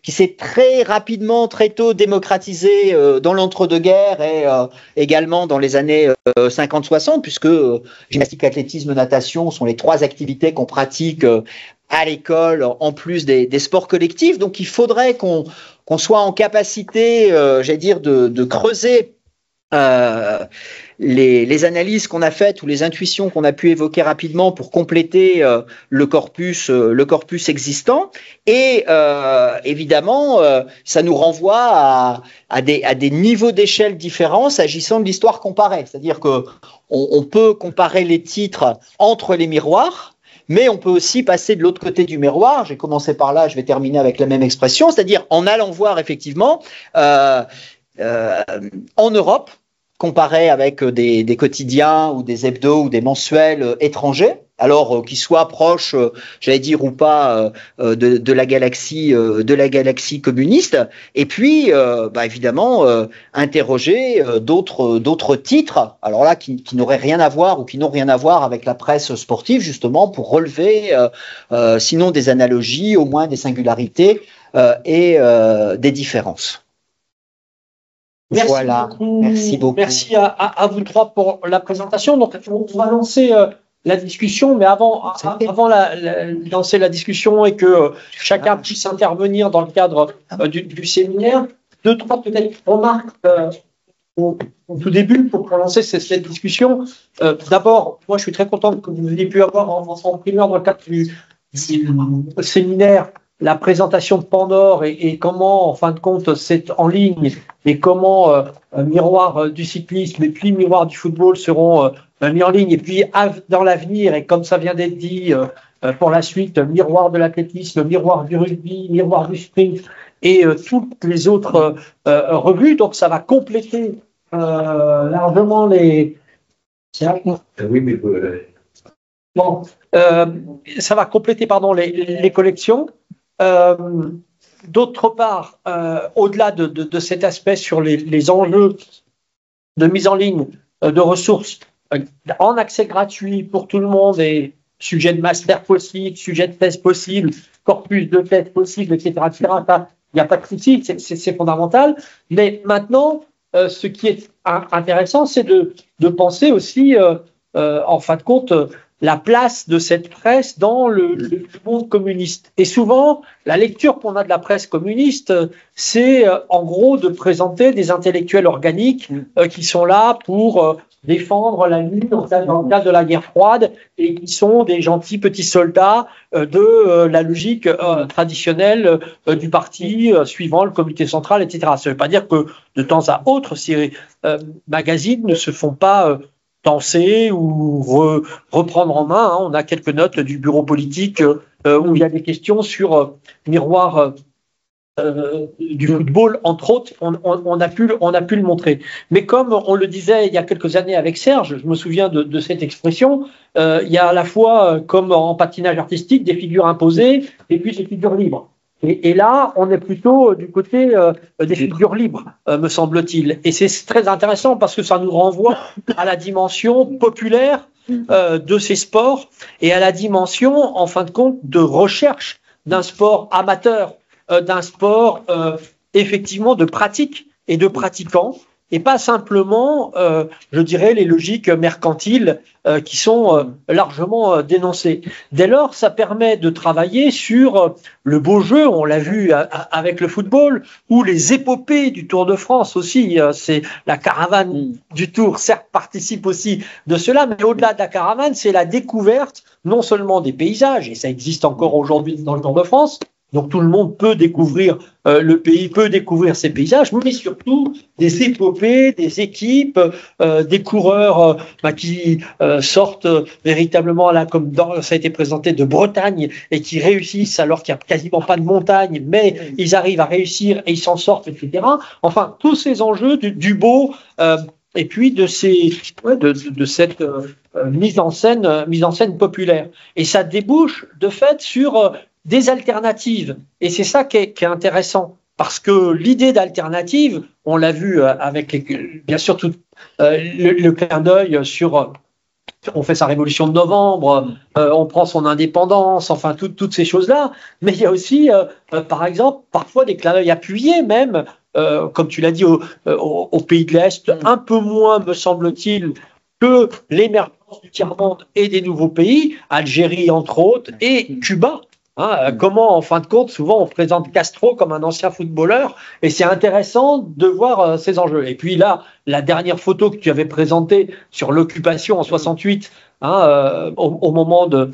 qui s'est très rapidement, très tôt démocratisée dans l'entre-deux-guerres et également dans les années 50-60, puisque gymnastique, athlétisme, natation sont les trois activités qu'on pratique à l'école, en plus des sports collectifs. Donc, il faudrait qu'on soit en capacité, de creuser les analyses qu'on a faites ou les intuitions qu'on a pu évoquer rapidement pour compléter le corpus existant. Et évidemment, ça nous renvoie à des niveaux d'échelle différents s'agissant de l'histoire comparée. C'est-à-dire que on peut comparer les titres entre les miroirs, mais on peut aussi passer de l'autre côté du miroir. J'ai commencé par là, je vais terminer avec la même expression, c'est-à-dire en allant voir effectivement en Europe, comparé avec des quotidiens ou des hebdos ou des mensuels étrangers, alors qu'ils soient proches, j'allais dire ou pas, de la galaxie communiste, et puis évidemment interroger d'autres titres, alors là qui n'auraient rien à voir ou qui n'ont rien à voir avec la presse sportive, justement pour relever sinon des analogies, au moins des singularités et des différences. Merci voilà, beaucoup. Merci beaucoup. Merci à vous trois pour la présentation. Donc, on va lancer la discussion, mais avant de lancer la discussion et que chacun puisse intervenir dans le cadre du séminaire, deux, trois peut-être remarques au tout début pour lancer cette discussion. D'abord, moi, je suis très content que vous ayez pu avoir en primeur dans le cadre du séminaire la présentation de Pandore et comment, en fin de compte, c'est en ligne et comment Miroir du cyclisme et puis Miroir du football seront mis en ligne. Et puis, dans l'avenir, et comme ça vient d'être dit, pour la suite, Miroir de l'athlétisme, Miroir du rugby, Miroir du sprint et toutes les autres revues. Donc, ça va compléter largement les... Tiens. Oui, mais... Bon, ça va compléter, pardon, les collections. D'autre part, au-delà de cet aspect sur les enjeux de mise en ligne de ressources en accès gratuit pour tout le monde et sujet de master possible, sujet de thèse possible, corpus de thèse possible, etc. Il n'y a pas de souci, c'est fondamental. Mais maintenant, ce qui est intéressant, c'est de penser aussi, en fin de compte, la place de cette presse dans le monde communiste. Et souvent, la lecture qu'on a de la presse communiste, c'est en gros de présenter des intellectuels organiques qui sont là pour défendre la lutte dans le cadre de la guerre froide et qui sont des gentils petits soldats de la logique traditionnelle du parti suivant le comité central, etc. Ça ne veut pas dire que de temps à autre, ces magazines ne se font pas penser ou reprendre en main. On a quelques notes du bureau politique où il y a des questions sur Miroir du football, entre autres. On a pu le montrer. Mais comme on le disait il y a quelques années avec Serge, je me souviens de cette expression, il y a à la fois, comme en patinage artistique, des figures imposées et puis des figures libres. Et là, on est plutôt du côté des figures libres, me semble-t-il. Et c'est très intéressant parce que ça nous renvoie à la dimension populaire de ces sports et à la dimension, en fin de compte, de recherche d'un sport amateur, d'un sport effectivement de pratique et de pratiquants, et pas simplement, je dirais, les logiques mercantiles qui sont largement dénoncées. Dès lors, ça permet de travailler sur le beau jeu, on l'a vu avec le football, ou les épopées du Tour de France aussi. C'est la caravane du Tour, certes, participe aussi de cela, mais au-delà de la caravane, c'est la découverte non seulement des paysages, et ça existe encore aujourd'hui dans le Tour de France, donc tout le monde peut découvrir le pays, peut découvrir ses paysages, mais surtout des épopées, des équipes, des coureurs qui sortent véritablement là, comme ça a été présenté, de Bretagne et qui réussissent alors qu'il n'y a quasiment pas de montagne, mais ils arrivent à réussir et ils s'en sortent, etc. Enfin, tous ces enjeux du beau et puis de cette mise en scène populaire. Et ça débouche de fait sur des alternatives. Et c'est ça qui est intéressant. Parce que l'idée d'alternative, on l'a vu avec bien sûr tout le clin d'œil sur on fait sa révolution de novembre, on prend son indépendance, enfin toutes ces choses-là. Mais il y a aussi, par exemple, parfois des clins d'œil appuyés même, comme tu l'as dit, au pays de l'Est, un peu moins, me semble-t-il, que l'émergence du tiers-monde et des nouveaux pays, Algérie entre autres, et Cuba. Comment, en fin de compte, souvent on présente Castro comme un ancien footballeur, et c'est intéressant de voir ces enjeux. Et puis là, la dernière photo que tu avais présentée sur l'occupation en 68, au moment de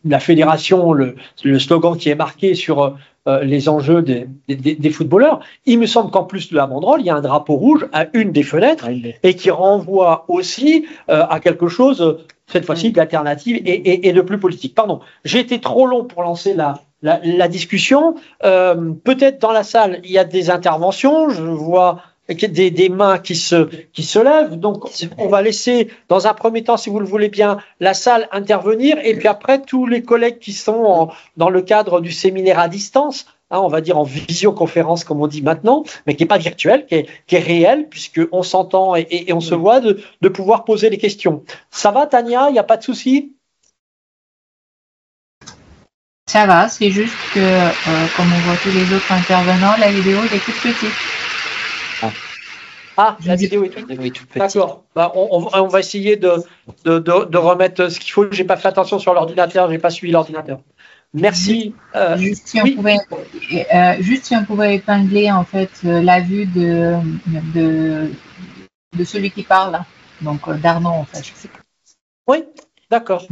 la fédération, le slogan qui est marqué sur les enjeux des footballeurs, il me semble qu'en plus de la banderole, il y a un drapeau rouge à une des fenêtres, et qui renvoie aussi à quelque chose cette fois-ci d'alternative et de plus politique. Pardon, j'ai été trop long pour lancer la discussion. Peut-être dans la salle, il y a des interventions. Je vois des mains qui se lèvent. Donc, on va laisser, dans un premier temps, si vous le voulez bien, la salle intervenir. Et puis après, tous les collègues qui sont dans le cadre du séminaire à distance, on va dire en visioconférence, comme on dit maintenant, mais qui n'est pas virtuel, qui est réel, puisqu'on s'entend et on se voit, de pouvoir poser les questions. Ça va, Tania? Il n'y a pas de souci? Ça va, c'est juste que, comme on voit tous les autres intervenants, la vidéo elle est toute petite. La vidéo est toute petite. D'accord. On va essayer de remettre ce qu'il faut. J'ai pas fait attention sur l'ordinateur, j'ai pas suivi l'ordinateur. Merci. Juste si on pouvait épingler en fait la vue de celui qui parle, donc d'Arnaud en fait. Oui, d'accord.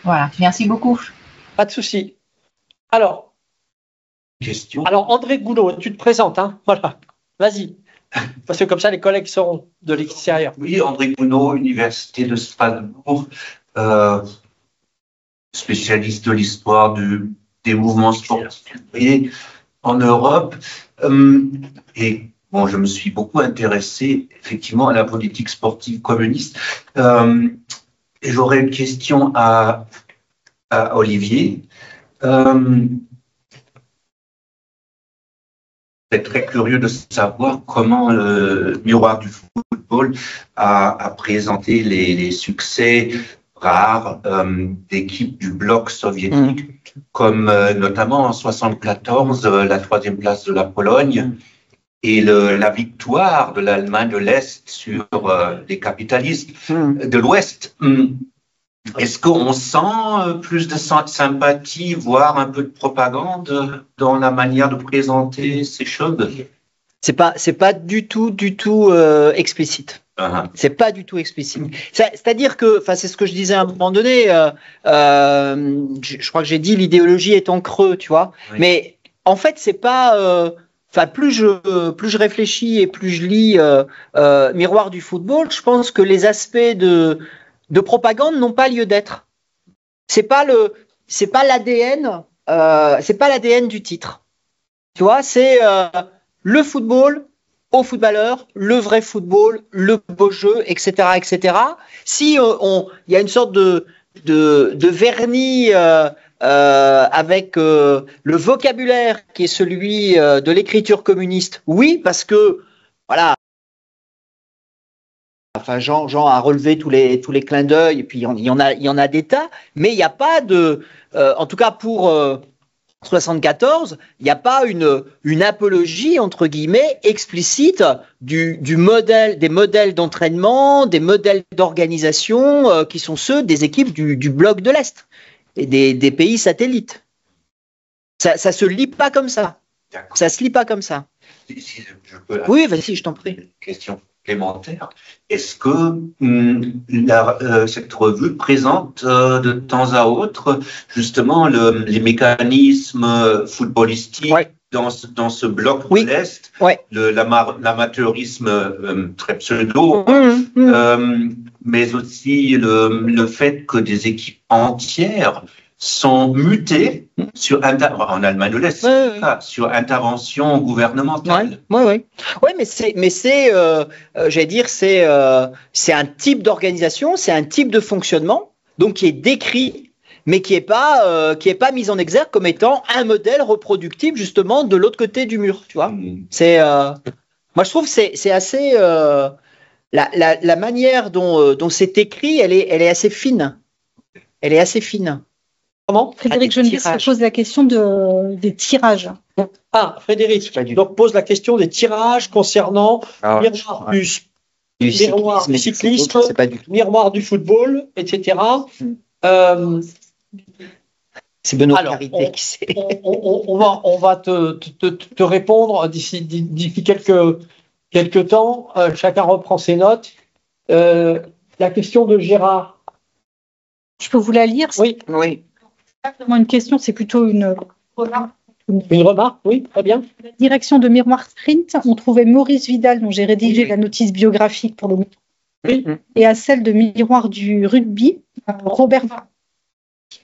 Voilà. Merci beaucoup. Pas de souci. Alors, question. Alors André Goulot, tu te présentes, hein? Voilà. Vas-y. Parce que comme ça, les collègues seront de l'extérieur. Oui, André Gounod, Université de Strasbourg, spécialiste de l'histoire des mouvements sportifs en Europe. Et bon, je me suis beaucoup intéressé effectivement à la politique sportive communiste. Et j'aurais une question à Olivier. C'est très curieux de savoir comment le Miroir du football a présenté les succès rares d'équipes du bloc soviétique, comme notamment en 1974, la 3e place de la Pologne et la victoire de l'Allemagne de l'Est sur les capitalistes de l'Ouest. Est-ce qu'on sent plus de sympathie, voire un peu de propagande dans la manière de présenter ces choses? C'est pas du tout explicite. C'est pas du tout explicite. C'est-à-dire que, c'est ce que je disais à un moment donné. Je crois que j'ai dit l'idéologie est en creux, tu vois. Oui. Mais en fait, c'est pas. Plus je réfléchis et plus je lis Miroir du football, je pense que les aspects de propagande n'ont pas lieu d'être. C'est pas l'ADN, c'est pas l'ADN du titre. Tu vois, c'est le football aux footballeurs, le vrai football, le beau jeu, etc., etc. Si il y a une sorte de vernis avec le vocabulaire qui est celui de l'écriture communiste, oui, parce que voilà. Jean a relevé tous les clins d'œil, et puis il y en a des tas, mais il n'y a pas en tout cas pour 74, il n'y a pas une apologie entre guillemets explicite des modèles d'entraînement, des modèles d'organisation qui sont ceux des équipes du bloc de l'Est et des pays satellites. Ça se lit pas comme ça. Ça se lit pas comme ça. Si je peux. Oui, vas-y, je t'en prie. Question complémentaire. Est-ce que cette revue présente de temps à autre justement les mécanismes footballistiques dans ce bloc de l'Est, l'amateurisme très pseudo, mais aussi le fait que des équipes entières sont mutées en Allemagne de l'Est, sur intervention gouvernementale. Oui, mais c'est j'allais dire, c'est un type d'organisation, c'est un type de fonctionnement, donc qui est décrit, mais qui est pas mis en exergue comme étant un modèle reproductible justement de l'autre côté du mur, tu vois. C'est moi je trouve c'est assez la manière dont c'est écrit, elle est assez fine. Elle est assez fine. Comment? Frédéric Geneville se pose la question des tirages. Frédéric, donc pose la question des tirages concernant miroir du cyclisme, miroir du football, etc. C'est Benoît Carité qui sait. On va te répondre d'ici quelques temps. Chacun reprend ses notes. La question de Gérard. Je peux vous la lire? Oui. Une question, c'est plutôt une remarque. Une remarque, oui, très bien. La direction de Miroir Sprint, on trouvait Maurice Vidal, dont j'ai rédigé la notice biographique pour le moment. Oui. Et à celle de Miroir du rugby, Robert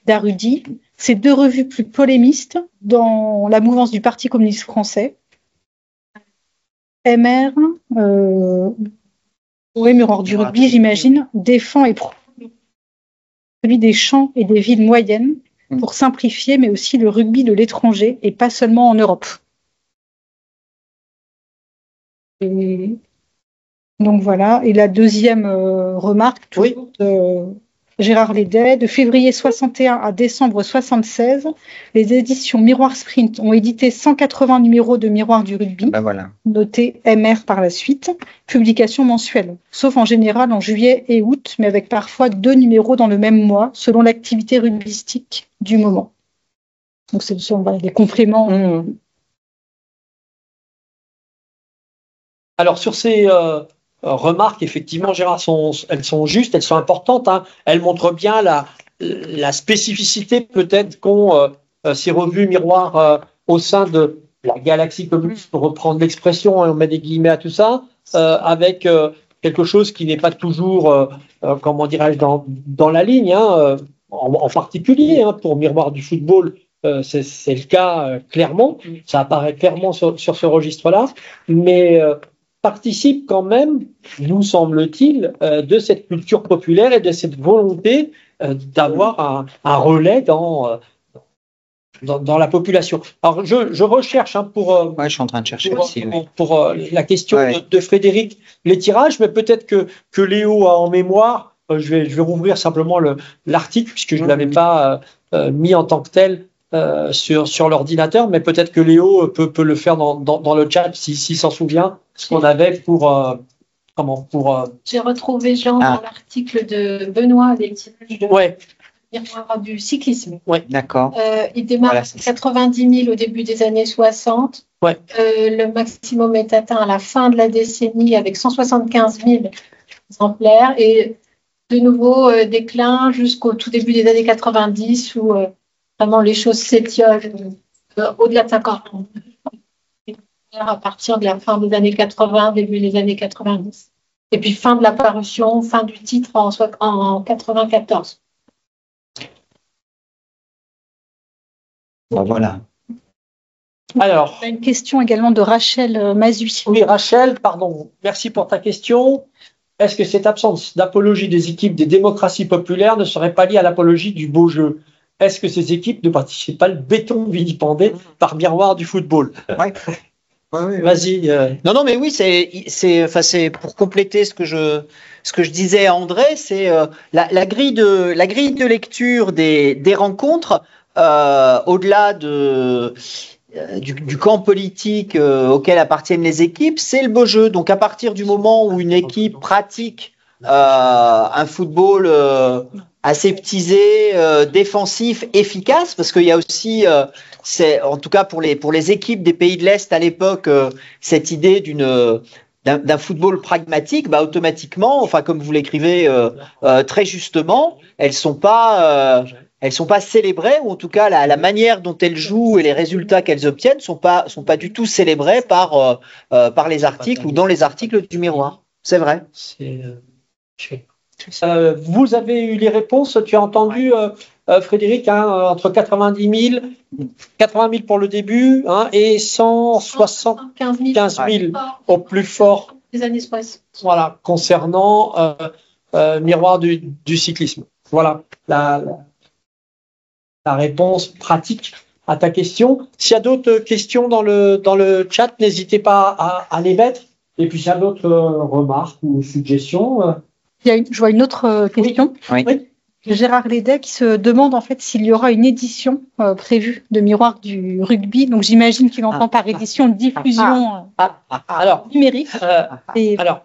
Darudy. Ces deux revues plus polémistes dans la mouvance du Parti communiste français. MR, oui, miroir du rugby, j'imagine, défend et prend celui des champs et des villes moyennes pour simplifier, mais aussi le rugby de l'étranger et pas seulement en Europe. Et donc voilà. Et la deuxième remarque, toujours de Gérard Lédet, de février 61 à décembre 76, les éditions Miroir Sprint ont édité 180 numéros de Miroir du rugby, notés MR par la suite, publication mensuelle, sauf en général en juillet et août, mais avec parfois 2 numéros dans le même mois, selon l'activité rugbystique du moment. Donc ce sont des compléments. Alors sur ces remarques, effectivement, Gérard, elles sont justes, elles sont importantes. Hein. Elles montrent bien la spécificité peut-être qu'ont ces revues miroirs au sein de la galaxie communiste, pour reprendre l'expression, et on met des guillemets à tout ça, avec quelque chose qui n'est pas toujours, comment dirais-je, dans la ligne, hein, en particulier pour Miroir du football. C'est le cas clairement, ça apparaît clairement sur ce registre-là, mais participe quand même, nous semble-t-il, de cette culture populaire et de cette volonté d'avoir un relais dans la population. Alors je recherche pour je suis en train de chercher pour la question de Frédéric les tirages, mais peut-être que Léo a en mémoire. Je vais rouvrir simplement l'article puisque je ne l'avais pas mis en tant que tel sur l'ordinateur, mais peut-être que Léo peut le faire dans le chat s'il s'en souvient, ce qu'on avait pour J'ai retrouvé Jean dans l'article de Benoît des tirages de Miroir du cyclisme. D'accord. Il démarre à 90 000 au début des années 60. Le maximum est atteint à la fin de la décennie avec 175 000 exemplaires et de nouveau déclin jusqu'au tout début des années 90 où vraiment les choses s'étiolent au-delà de 50 ans. À partir de la fin des années 80, début des années 90. Et puis fin de la parution, fin du titre en 94. Voilà. Alors, on a une question également de Rachel Mazui. Oui, Rachel, pardon, merci pour ta question. Est-ce que cette absence d'apologie des équipes des démocraties populaires ne serait pas liée à l'apologie du beau jeu? Est-ce que ces équipes ne participent pas le béton vilipendé par Miroir du football? Vas-y. Non, mais oui, c'est pour compléter ce que je disais à André, c'est la grille de lecture des rencontres, au-delà du camp politique auquel appartiennent les équipes, c'est le beau jeu. Donc à partir du moment où une équipe pratique un football aseptisé, défensif, efficace, parce qu'il y a aussi, en tout cas pour les équipes des pays de l'Est à l'époque, cette idée d'un football pragmatique, automatiquement, enfin comme vous l'écrivez très justement, elles sont pas célébrées, ou en tout cas la manière dont elles jouent et les résultats qu'elles obtiennent sont pas du tout célébrés par les articles ou dans les articles du Miroir. C'est vrai. Vous avez eu les réponses, tu as entendu Frédéric, entre 90 000 pour le début et 175 000 au plus fort. Les années 60. Voilà, concernant Miroir du cyclisme. Voilà la réponse pratique à ta question. S'il y a d'autres questions dans le chat, n'hésitez pas à les mettre. Et puis s'il y a d'autres remarques ou suggestions. Je vois une autre question. Oui. Gérard Lédet qui se demande en fait s'il y aura une édition prévue de Miroir du rugby. Donc j'imagine qu'il entend par édition diffusion numérique. Alors,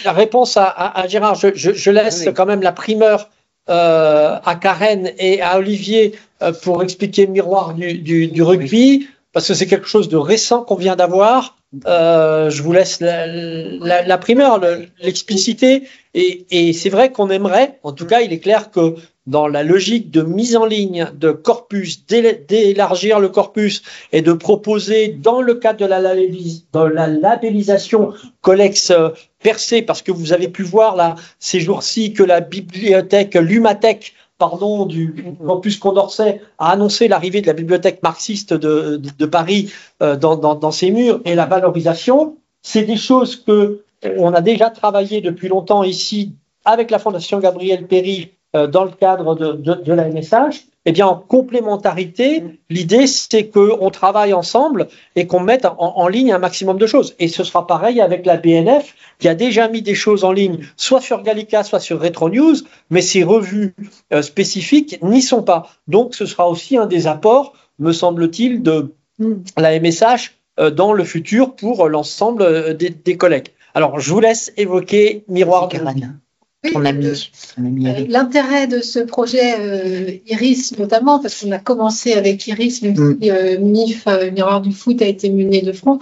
la réponse à Gérard, je laisse quand même la primeur à Karen et à Olivier pour expliquer Miroir du rugby, parce que c'est quelque chose de récent qu'on vient d'avoir. Je vous laisse la primeur, l'expliciter. Et c'est vrai qu'on aimerait, en tout cas, il est clair que dans la logique de mise en ligne de corpus, d'élargir le corpus et de proposer dans le cadre de la labellisation Colex Percé, parce que vous avez pu voir là ces jours-ci que la bibliothèque Lumatech du campus Condorcet a annoncé l'arrivée de la bibliothèque marxiste de Paris dans ses murs et la valorisation. c'est des choses que on a déjà travaillé depuis longtemps ici avec la Fondation Gabriel Péri dans le cadre de la MSH. Eh bien, en complémentarité, l'idée, c'est qu'on travaille ensemble et qu'on mette en ligne un maximum de choses. Et ce sera pareil avec la BNF, qui a déjà mis des choses en ligne, soit sur Gallica, soit sur Retro News, mais ces revues spécifiques n'y sont pas. Donc, ce sera aussi un des apports, me semble-t-il, de la MSH dans le futur pour l'ensemble des collègues. Alors, je vous laisse évoquer Miroir du Futsal. L'intérêt de ce projet Iris, notamment, parce qu'on a commencé avec Iris, même si MIF, Miroir du Foot, a été mené de front,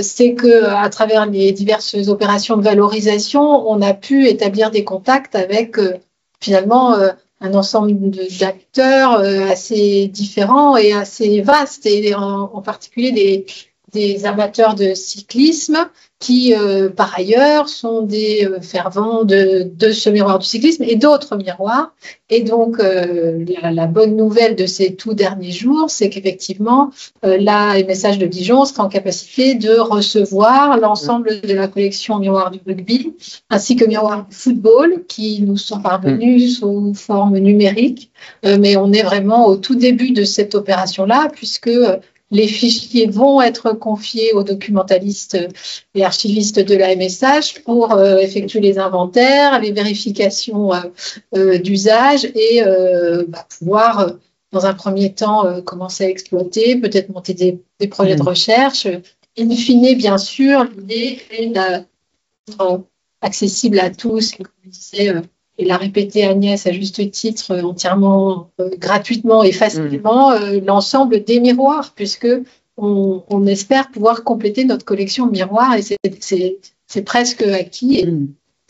c'est que à travers les diverses opérations de valorisation, on a pu établir des contacts avec finalement un ensemble d'acteurs assez différents et assez vastes, et en particulier des amateurs de cyclisme qui, par ailleurs, sont des fervents de ce miroir du cyclisme et d'autres miroirs. Et donc, la bonne nouvelle de ces tout derniers jours, c'est qu'effectivement, la MSH de Dijon sera en capacité de recevoir l'ensemble de la collection miroir du rugby, ainsi que miroir du football, qui nous sont parvenus sous forme numérique. Mais on est vraiment au tout début de cette opération-là, puisque les fichiers vont être confiés aux documentalistes et archivistes de la MSH pour effectuer les inventaires, les vérifications d'usage et pouvoir, dans un premier temps, commencer à exploiter, peut-être monter des projets de recherche. In fine, bien sûr, l'idée est d'être accessible à tous, comme je disais, et l'a répété Agnès à juste titre, entièrement gratuitement et facilement, l'ensemble des miroirs, puisque on espère pouvoir compléter notre collection de miroirs, et c'est presque acquis. Et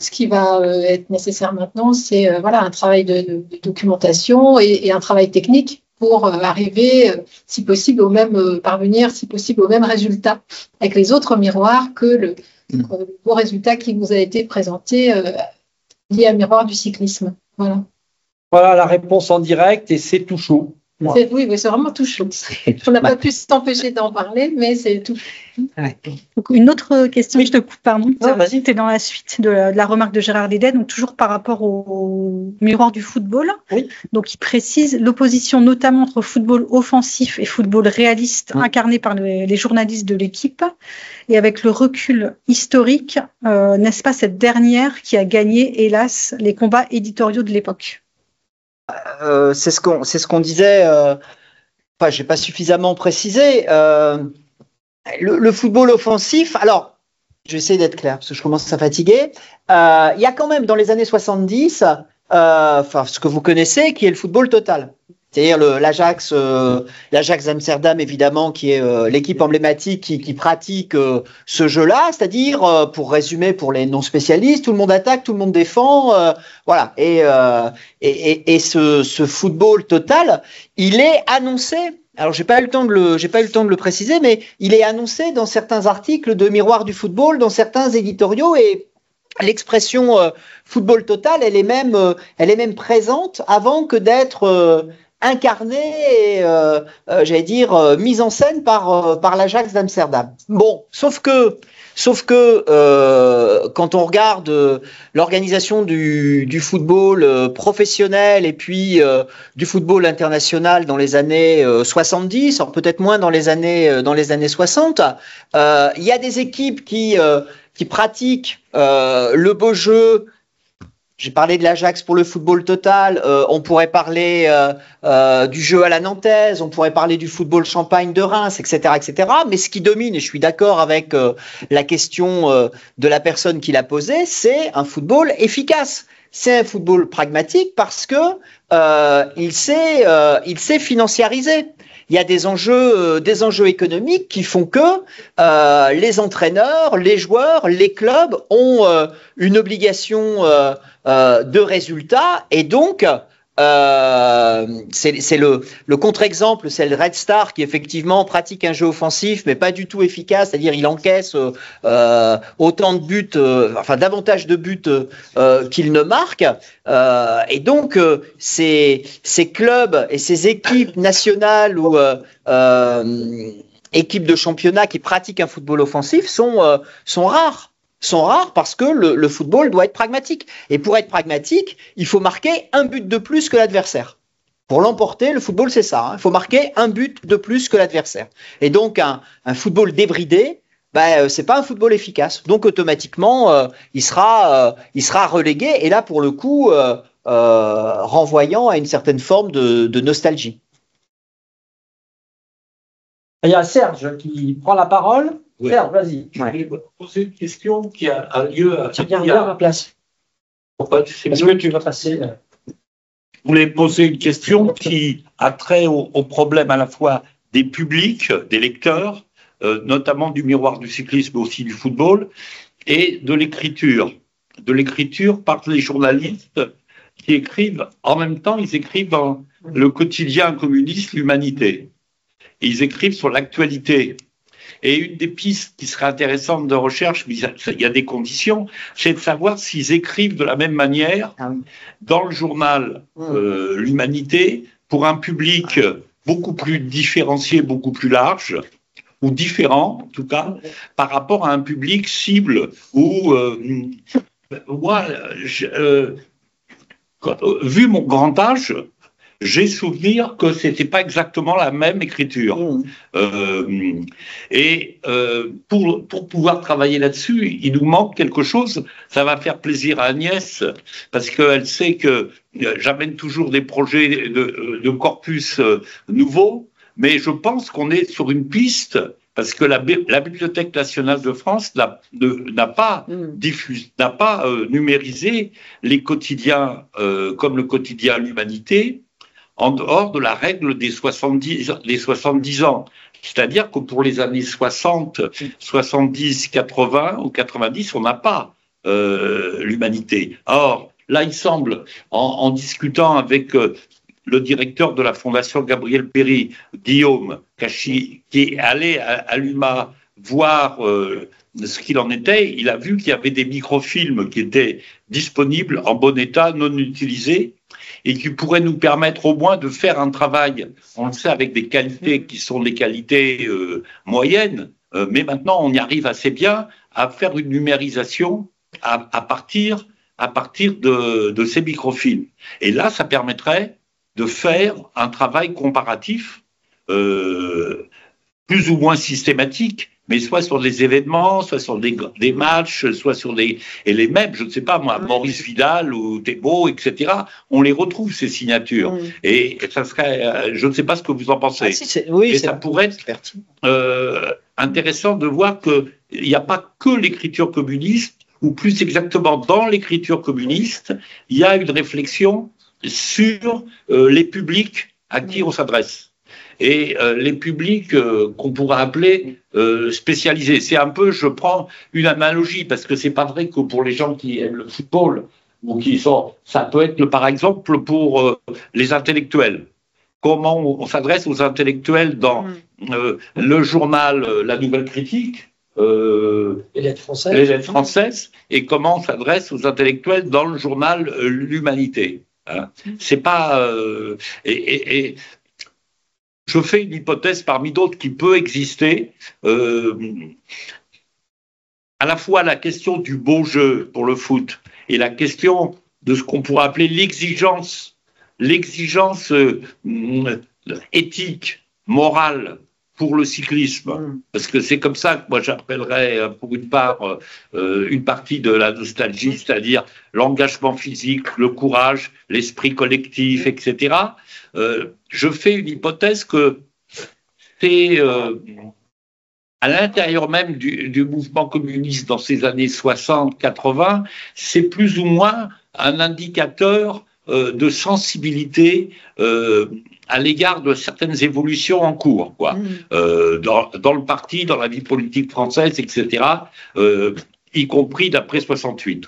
ce qui va être nécessaire maintenant, c'est un travail de documentation et un travail technique pour arriver, si possible, parvenir, si possible, au même résultat avec les autres miroirs que le beau résultat qui vous a été présenté lié à Miroir du cyclisme. Voilà la réponse en direct, et c'est tout chaud. Oui, c'est vraiment tout chaud. On n'a pas pu s'empêcher d'en parler, mais c'est tout chaud. Donc, une autre question, je te coupe, pardon. Vas-y. Tu es dans la suite de la remarque de Gérard Lédet, donc toujours par rapport au miroir du football. Oui. Donc, il précise l'opposition notamment entre football offensif et football réaliste incarné par les journalistes de l'équipe. Et avec le recul historique, n'est-ce pas cette dernière qui a gagné, hélas, les combats éditoriaux de l'époque? C'est ce qu'on disait. J'ai pas suffisamment précisé. Le football offensif. Alors, je vais essayer d'être clair parce que je commence à fatiguer. Il y a quand même dans les années 70, ce que vous connaissez, qui est le football total. C'est-à-dire l'Ajax d'Amsterdam, évidemment, qui est l'équipe emblématique qui pratique ce jeu-là. C'est-à-dire, pour résumer, pour les non-spécialistes, tout le monde attaque, tout le monde défend, voilà. Et ce football total, il est annoncé. Alors, j'ai pas eu le temps de le préciser, mais il est annoncé dans certains articles de Miroir du football, dans certains éditoriaux, et l'expression football total, elle est même présente avant que d'être incarnée et mise en scène par l'Ajax d'Amsterdam. Bon, sauf que quand on regarde l'organisation du football professionnel et puis du football international dans les années 70, alors peut-être moins dans les années 60, il y a des équipes qui pratiquent le beau jeu. J'ai parlé de l'Ajax pour le football total, on pourrait parler du jeu à la nantaise, on pourrait parler du football champagne de Reims, etc., etc. Mais ce qui domine, et je suis d'accord avec la question de la personne qui l'a posée, c'est un football efficace. C'est un football pragmatique parce que il s'est financiarisé. Il y a des enjeux économiques qui font que les entraîneurs, les joueurs, les clubs ont une obligation de résultat, et donc c'est le contre-exemple, c'est le Red Star qui effectivement pratique un jeu offensif mais pas du tout efficace, c'est-à-dire il encaisse autant de buts, davantage de buts qu'il ne marque, et donc ces clubs et ces équipes nationales équipes de championnat qui pratiquent un football offensif sont rares. Sont rares parce que le football doit être pragmatique. Et pour être pragmatique, il faut marquer un but de plus que l'adversaire. Pour l'emporter, le football, c'est ça. Il faut marquer un but de plus que l'adversaire. Et donc, un football débridé, c'est pas un football efficace. Donc, automatiquement, il sera relégué. Et là, pour le coup, renvoyant à une certaine forme de nostalgie. Il y a Serge qui prend la parole. Ouais. Serge, vas-y. Je voulais poser une question qui a lieu à... Tu viens à ma place. Pourquoi Est-ce que tu vas passer Je voulais poser une question qui a trait au problème à la fois des publics, des lecteurs, notamment du miroir du cyclisme, mais aussi du football, et de l'écriture. De l'écriture par les journalistes qui écrivent, en même temps, ils écrivent dans le quotidien communiste, l'Humanité. Ils écrivent sur l'actualité. Et une des pistes qui serait intéressante de recherche, mais il y a des conditions, c'est de savoir s'ils écrivent de la même manière dans le journal L'Humanité pour un public beaucoup plus différencié, beaucoup plus large, ou différent en tout cas, par rapport à un public cible où, moi, vu mon grand âge, j'ai souvenir que c'était pas exactement la même écriture. Pour pouvoir travailler là-dessus, il nous manque quelque chose. Ça va faire plaisir à Agnès, parce qu'elle sait que j'amène toujours des projets de corpus nouveaux, mais je pense qu'on est sur une piste, parce que la Bibliothèque nationale de France n'a pas numérisé les quotidiens comme le quotidien L'Humanité, en dehors de la règle des 70 ans. C'est-à-dire que pour les années 60, 70, 80 ou 90, on n'a pas l'Humanité. Or, là, il semble, en discutant avec le directeur de la Fondation Gabriel Péri, Guillaume Cachy, qui est allé à l'UMA voir ce qu'il en était, il a vu qu'il y avait des microfilms qui étaient disponibles en bon état, non utilisés, et qui pourraient nous permettre au moins de faire un travail, on le sait, avec des qualités qui sont des qualités moyennes, mais maintenant on y arrive assez bien à faire une numérisation à partir de ces microfilms. Et là, ça permettrait de faire un travail comparatif plus ou moins systématique, mais soit sur des événements, soit sur des matchs, soit sur et les mêmes, je ne sais pas moi, Maurice Vidal ou Thébault, etc. On les retrouve, ces signatures. Et ça serait, je ne sais pas ce que vous en pensez. Et ça pourrait être intéressant de voir qu'il n'y a pas que l'écriture communiste, ou plus exactement dans l'écriture communiste, il y a une réflexion sur les publics à qui on s'adresse. Et les publics qu'on pourrait appeler spécialisés. C'est un peu, je prends une analogie, parce que c'est pas vrai que pour les gens qui aiment le football, ou qui sont, ça peut être par exemple pour les intellectuels. Comment on s'adresse aux intellectuels dans le journal La Nouvelle Critique, les lettres françaises, et comment on s'adresse aux intellectuels dans le journal L'Humanité. Hein. C'est pas je fais une hypothèse parmi d'autres qui peut exister. À la fois la question du beau jeu pour le foot et la question de ce qu'on pourrait appeler l'exigence éthique, morale pour le cyclisme, parce que c'est comme ça que moi j'appellerais pour une part une partie de la nostalgie, c'est-à-dire l'engagement physique, le courage, l'esprit collectif, etc. Je fais une hypothèse que c'est à l'intérieur même du mouvement communiste dans ces années 60-80, c'est plus ou moins un indicateur de sensibilité à l'égard de certaines évolutions en cours, quoi. Dans le parti, dans la vie politique française, etc., y compris d'après 68.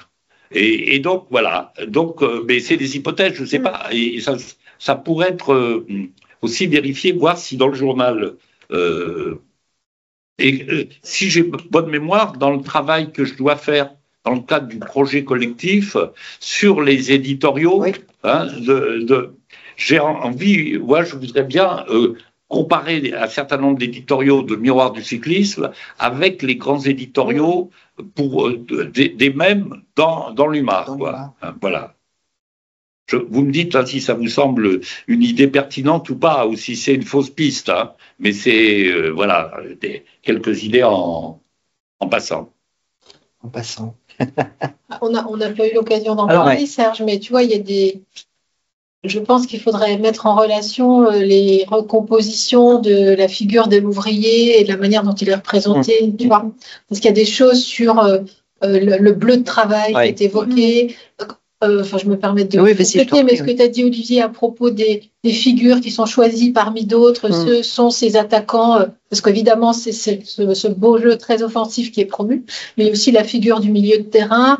Et donc, voilà. Donc, mais c'est des hypothèses, je ne sais pas. Et ça pourrait être aussi vérifié, voir si dans le journal... si j'ai bonne mémoire, dans le travail que je dois faire dans le cadre du projet collectif sur les éditoriaux, hein, j'ai envie, moi je voudrais bien comparer un certain nombre d'éditoriaux de Miroir du cyclisme avec les grands éditoriaux pour des mêmes dans l'UMAR, quoi. Voilà. Vous me dites hein, si ça vous semble une idée pertinente ou pas, ou si c'est une fausse piste, hein, mais c'est voilà quelques idées en passant. En passant. On n'a pas eu l'occasion d'en parler, Serge, mais tu vois, il y a je pense qu'il faudrait mettre en relation les recompositions de la figure de l'ouvrier et de la manière dont il est représenté, tu vois. Parce qu'il y a des choses sur le bleu de travail qui est évoqué. Enfin, je me permets de compléter, mais ce que tu as dit, Olivier, à propos des figures qui sont choisies parmi d'autres, ce sont ces attaquants, parce qu'évidemment, c'est ce beau jeu très offensif qui est promu, mais aussi la figure du milieu de terrain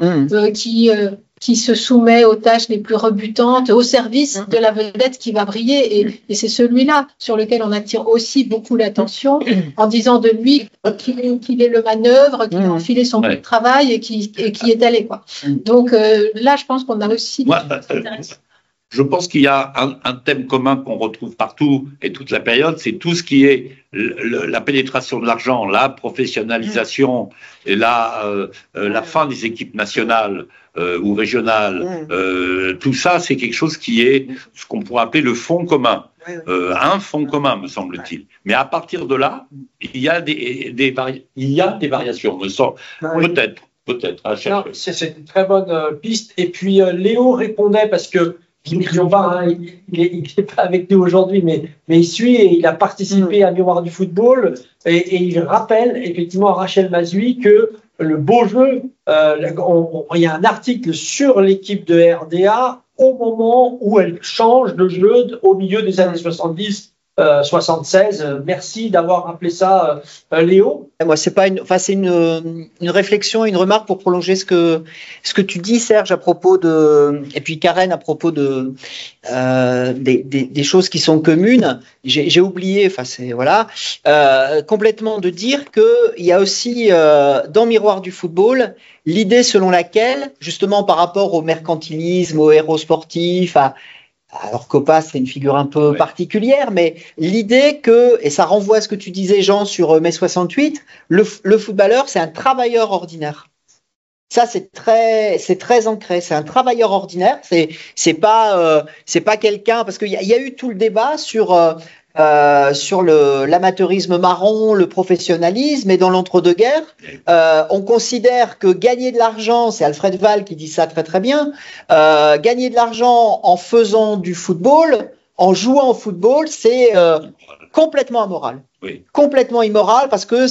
qui se soumet aux tâches les plus rebutantes, au service de la vedette qui va briller. Et c'est celui-là sur lequel on attire aussi beaucoup l'attention en disant de lui qu'il est le manœuvre, qu'il a enfilé son bout de travail et qui est allé, quoi. Donc là, je pense qu'on a aussi... Je pense qu'il y a un thème commun qu'on retrouve partout et toute la période, c'est tout ce qui est la pénétration de l'argent, la professionnalisation et la fin des équipes nationales ou régionales. Tout ça, c'est quelque chose qui est ce qu'on pourrait appeler le fond commun. Un fond commun, me semble-t-il. Mais à partir de là, il y a des variations, me semble. Peut-être. C'est une très bonne piste. Et puis Léo répondait parce que Dimitri Aubin, hein, il n'est pas avec nous aujourd'hui, mais il suit et il a participé à Miroir du football et il rappelle effectivement à Rachel Mazui que le beau jeu, il y a un article sur l'équipe de RDA au moment où elle change de jeu au milieu des années 70. 76. Merci d'avoir rappelé ça, Léo. Moi, c'est une réflexion, une remarque pour prolonger ce que tu dis, Serge, à propos et puis Karen à propos des choses qui sont communes. J'ai oublié, complètement de dire que il y a aussi dans Miroir du football l'idée selon laquelle, justement par rapport au mercantilisme, au héros sportif, alors Coppa, c'est une figure un peu particulière, mais l'idée et ça renvoie à ce que tu disais, Jean, sur mai 68, le footballeur, c'est un travailleur ordinaire. Ça, c'est très ancré. C'est un travailleur ordinaire. C'est pas quelqu'un, parce qu'il y a eu tout le débat sur l'amateurisme marron, le professionnalisme, et dans l'entre-deux-guerres, on considère que gagner de l'argent, c'est Alfred Wahl qui dit ça très très bien, gagner de l'argent en faisant du football, en jouant au football, c'est complètement amoral. Complètement immoral, parce que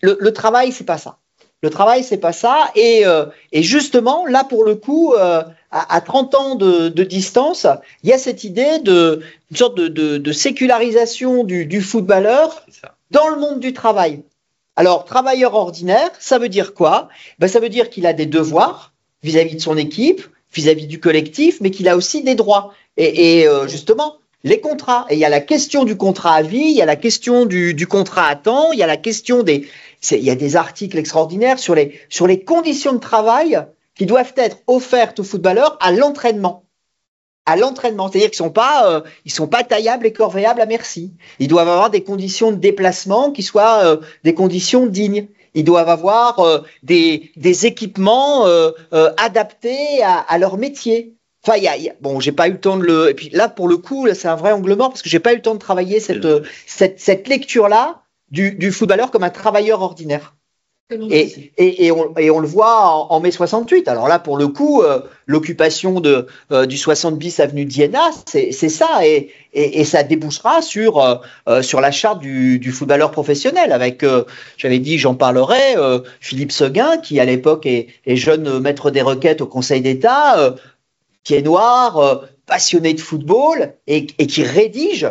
le travail, c'est pas ça. Le travail, c'est pas ça. Et justement, là, pour le coup, à 30 ans de distance, il y a cette idée une sorte de sécularisation du footballeur dans le monde du travail. Alors, travailleur ordinaire, ça veut dire quoi? Ça veut dire qu'il a des devoirs vis-à-vis de son équipe, vis-à-vis du collectif, mais qu'il a aussi des droits. Et justement, les contrats. Et il y a la question du contrat à vie, il y a la question du contrat à temps, il y a la question il y a des articles extraordinaires sur les conditions de travail qui doivent être offertes aux footballeurs à l'entraînement. C'est-à-dire qu'ils sont pas taillables et corvéables à merci. Ils doivent avoir des conditions de déplacement qui soient des conditions dignes. Ils doivent avoir des équipements adaptés à leur métier. Enfin, bon, j'ai pas eu le temps et puis là, pour le coup, c'est un vrai angle mort parce que j'ai pas eu le temps de travailler cette lecture-là du footballeur comme un travailleur ordinaire. Et on le voit en mai 68. Alors là, pour le coup, l'occupation du 60 bis avenue d'Iéna, c'est ça, et ça débouchera sur la charte du footballeur professionnel avec, j'avais dit, j'en parlerai, Philippe Seguin, qui à l'époque est jeune maître des requêtes au Conseil d'État, qui est noir, passionné de football et qui rédige.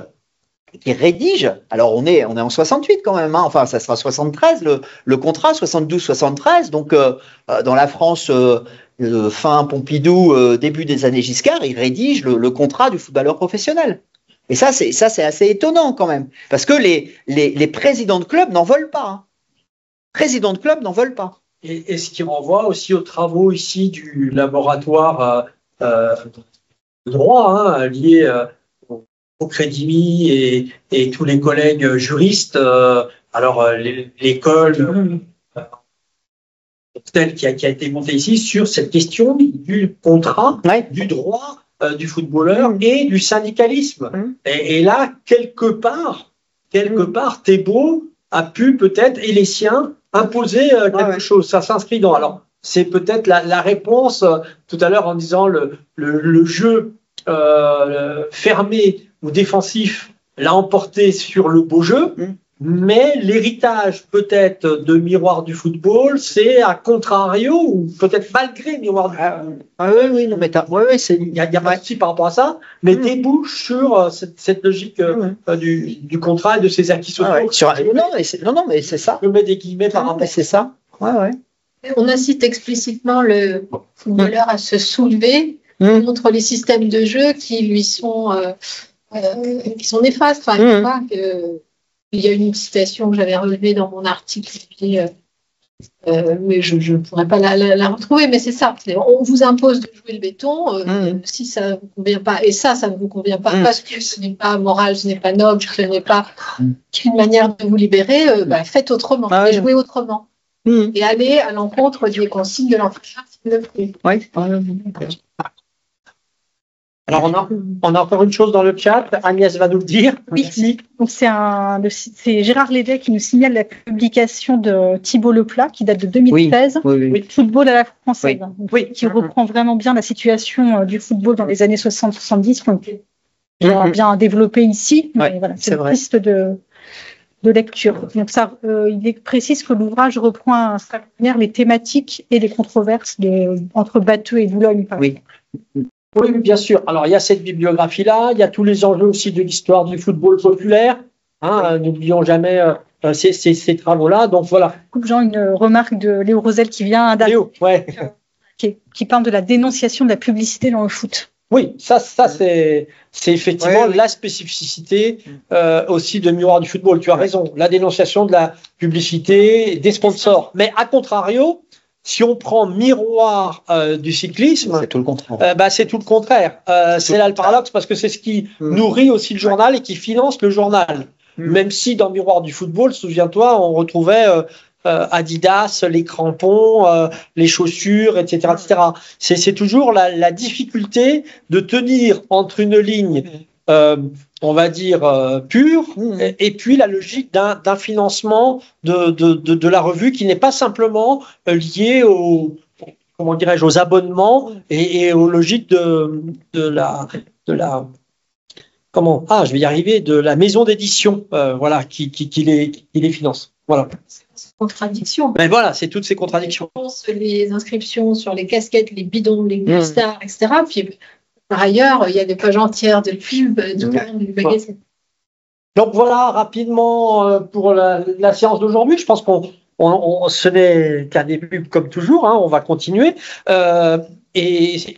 Alors on est en 68 quand même, hein. Enfin ça sera 73 le contrat, 72-73. Donc dans la France fin Pompidou, début des années Giscard, il rédige le contrat du footballeur professionnel. Et ça c'est assez étonnant quand même, parce que les présidents de club n'en veulent pas. Hein. Présidents de club n'en veulent pas. Et ce qui renvoie aussi aux travaux ici du laboratoire de droit, hein, lié au Crédit et tous les collègues juristes. L'école telle qui a été montée ici sur cette question du contrat, du droit du footballeur et du syndicalisme. Et là, quelque part, Thébault a pu peut-être, et les siens, imposer quelque chose. Ça s'inscrit dans... Alors, c'est peut-être la réponse tout à l'heure en disant le jeu fermé ou défensif l'a emporté sur le beau jeu, mais l'héritage peut-être de Miroir du football, c'est à contrario ou peut-être malgré Miroir du football. Oui, non, mais il y a pas de souci par rapport à ça, mais débouche sur cette logique du contrat et de ses acquis sociaux. Non, mais c'est ça. Je mets des guillemets par rapport. C'est ça. On incite explicitement le footballeur à se soulever contre les systèmes de jeu qui lui sont néfastes. Enfin, je crois que il y a une citation que j'avais relevée dans mon article, mais je ne pourrais pas la retrouver, mais c'est ça. On vous impose de jouer le béton, si ça ne vous convient pas, et ça ne vous convient pas, parce que ce n'est pas moral, ce n'est pas noble, ce n'est pas une manière de vous libérer, faites autrement, et jouez autrement. Et allez à l'encontre des consignes de l'entraîneur s'il le faut. Alors, on a encore une chose dans le chat. Agnès va nous le dire. Oui. Donc, c'est Gérard Lédet qui nous signale la publication de Thibault Leplat, qui date de 2013. Oui. Football à la française. Qui reprend vraiment bien la situation du football dans les années 60-70, qui a bien développé ici. Mais voilà, c'est une piste de lecture. Donc, il précise que l'ouvrage reprend à sa manière les thématiques et les controverses entre Batteux et Boulogne. Oui, bien sûr. Alors, il y a cette bibliographie-là, il y a tous les enjeux aussi de l'histoire du football populaire. N'oublions jamais ces travaux-là. Donc, voilà. Jean, une remarque de Léo Rosel qui vient qui parle de la dénonciation de la publicité dans le foot. Oui, ça c'est effectivement la spécificité aussi de Miroir du football. Tu as raison, la dénonciation de la publicité, des sponsors. Mais à contrario, si on prend Miroir du cyclisme, c'est tout le contraire. C'est tout le contraire. C'est là le paradoxe parce que c'est ce qui nourrit aussi le journal et qui finance le journal. Même si dans Miroir du football, souviens-toi, on retrouvait Adidas, les crampons, les chaussures, etc., etc. C'est toujours la difficulté de tenir entre une ligne, on va dire pure, et puis la logique d'un financement de la revue qui n'est pas simplement lié aux abonnements et aux logiques de la maison d'édition, qui les finance. Voilà. Contradictions. Mais voilà, c'est toutes ces contradictions. Les inscriptions sur les casquettes, les bidons, les stars, etc. Puis par ailleurs, il y a des pages entières de pubs, du magazine. Donc voilà, rapidement pour la séance d'aujourd'hui. Je pense ce n'est qu'un début comme toujours. On va continuer. Et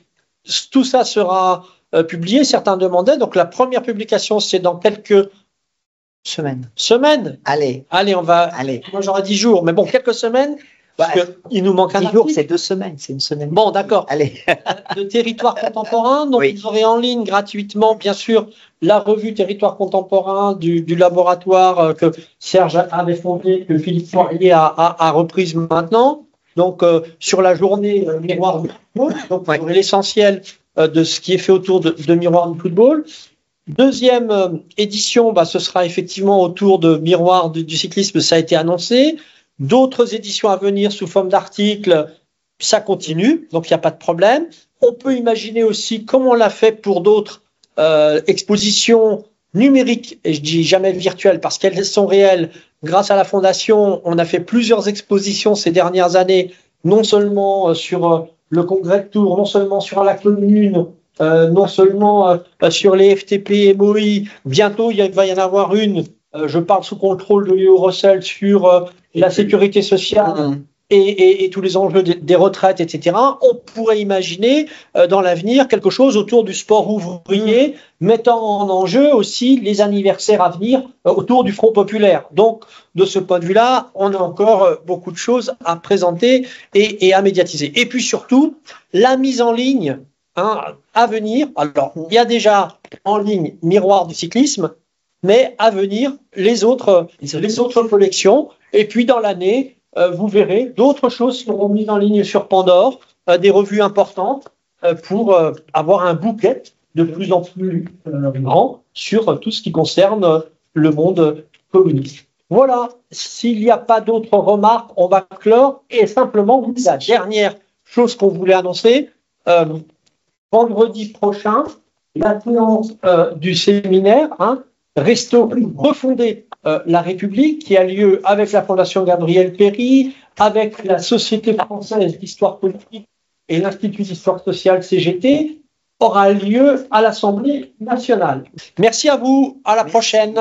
tout ça sera publié. Certains demandaient. Donc la première publication, c'est dans quelques semaines. Allez, on va. Allez. Moi, j'aurais 10 jours, mais bon, quelques semaines. Parce qu'il nous manque un 10 jours, c'est 2 semaines, c'est une semaine. Bon, d'accord. Allez. De Territoire Contemporain. Donc, vous aurez en ligne gratuitement, bien sûr, la revue Territoire Contemporain du laboratoire que Serge avait fondé, que Philippe Poirier a reprise maintenant. Donc, sur la journée Miroir du football. Donc, vous aurez l'essentiel de ce qui est fait autour de Miroir du football. Deuxième édition, ce sera effectivement autour de Miroir du cyclisme, ça a été annoncé. D'autres éditions à venir sous forme d'articles, ça continue, donc il n'y a pas de problème. On peut imaginer aussi, comme on l'a fait pour d'autres expositions numériques, et je dis jamais virtuelles parce qu'elles sont réelles. Grâce à la Fondation, on a fait plusieurs expositions ces dernières années, non seulement sur le congrès de Tours, non seulement sur la commune, non seulement sur les FTP, MOI. Bientôt, il va y en avoir une. Je parle sous contrôle de Léo Rosel sur la sécurité sociale et tous les enjeux des retraites, etc. On pourrait imaginer dans l'avenir quelque chose autour du sport ouvrier, mettant en enjeu aussi les anniversaires à venir autour du Front populaire. Donc, de ce point de vue-là, on a encore beaucoup de choses à présenter et à médiatiser. Et puis surtout, la mise en ligne à venir. Alors, il y a déjà en ligne Miroir du cyclisme, mais à venir les autres collections. Et puis dans l'année, vous verrez, d'autres choses seront mises en ligne sur Pandore, des revues importantes pour avoir un bouquet de plus en plus grand sur tout ce qui concerne le monde communiste. Voilà, s'il n'y a pas d'autres remarques, on va clore. Et simplement, la dernière chose qu'on voulait annoncer, vendredi prochain, la séance du séminaire, refonder la République, qui a lieu avec la Fondation Gabriel Péry, avec la Société française d'histoire politique et l'Institut d'histoire sociale CGT, aura lieu à l'Assemblée nationale. Merci à vous, à la prochaine.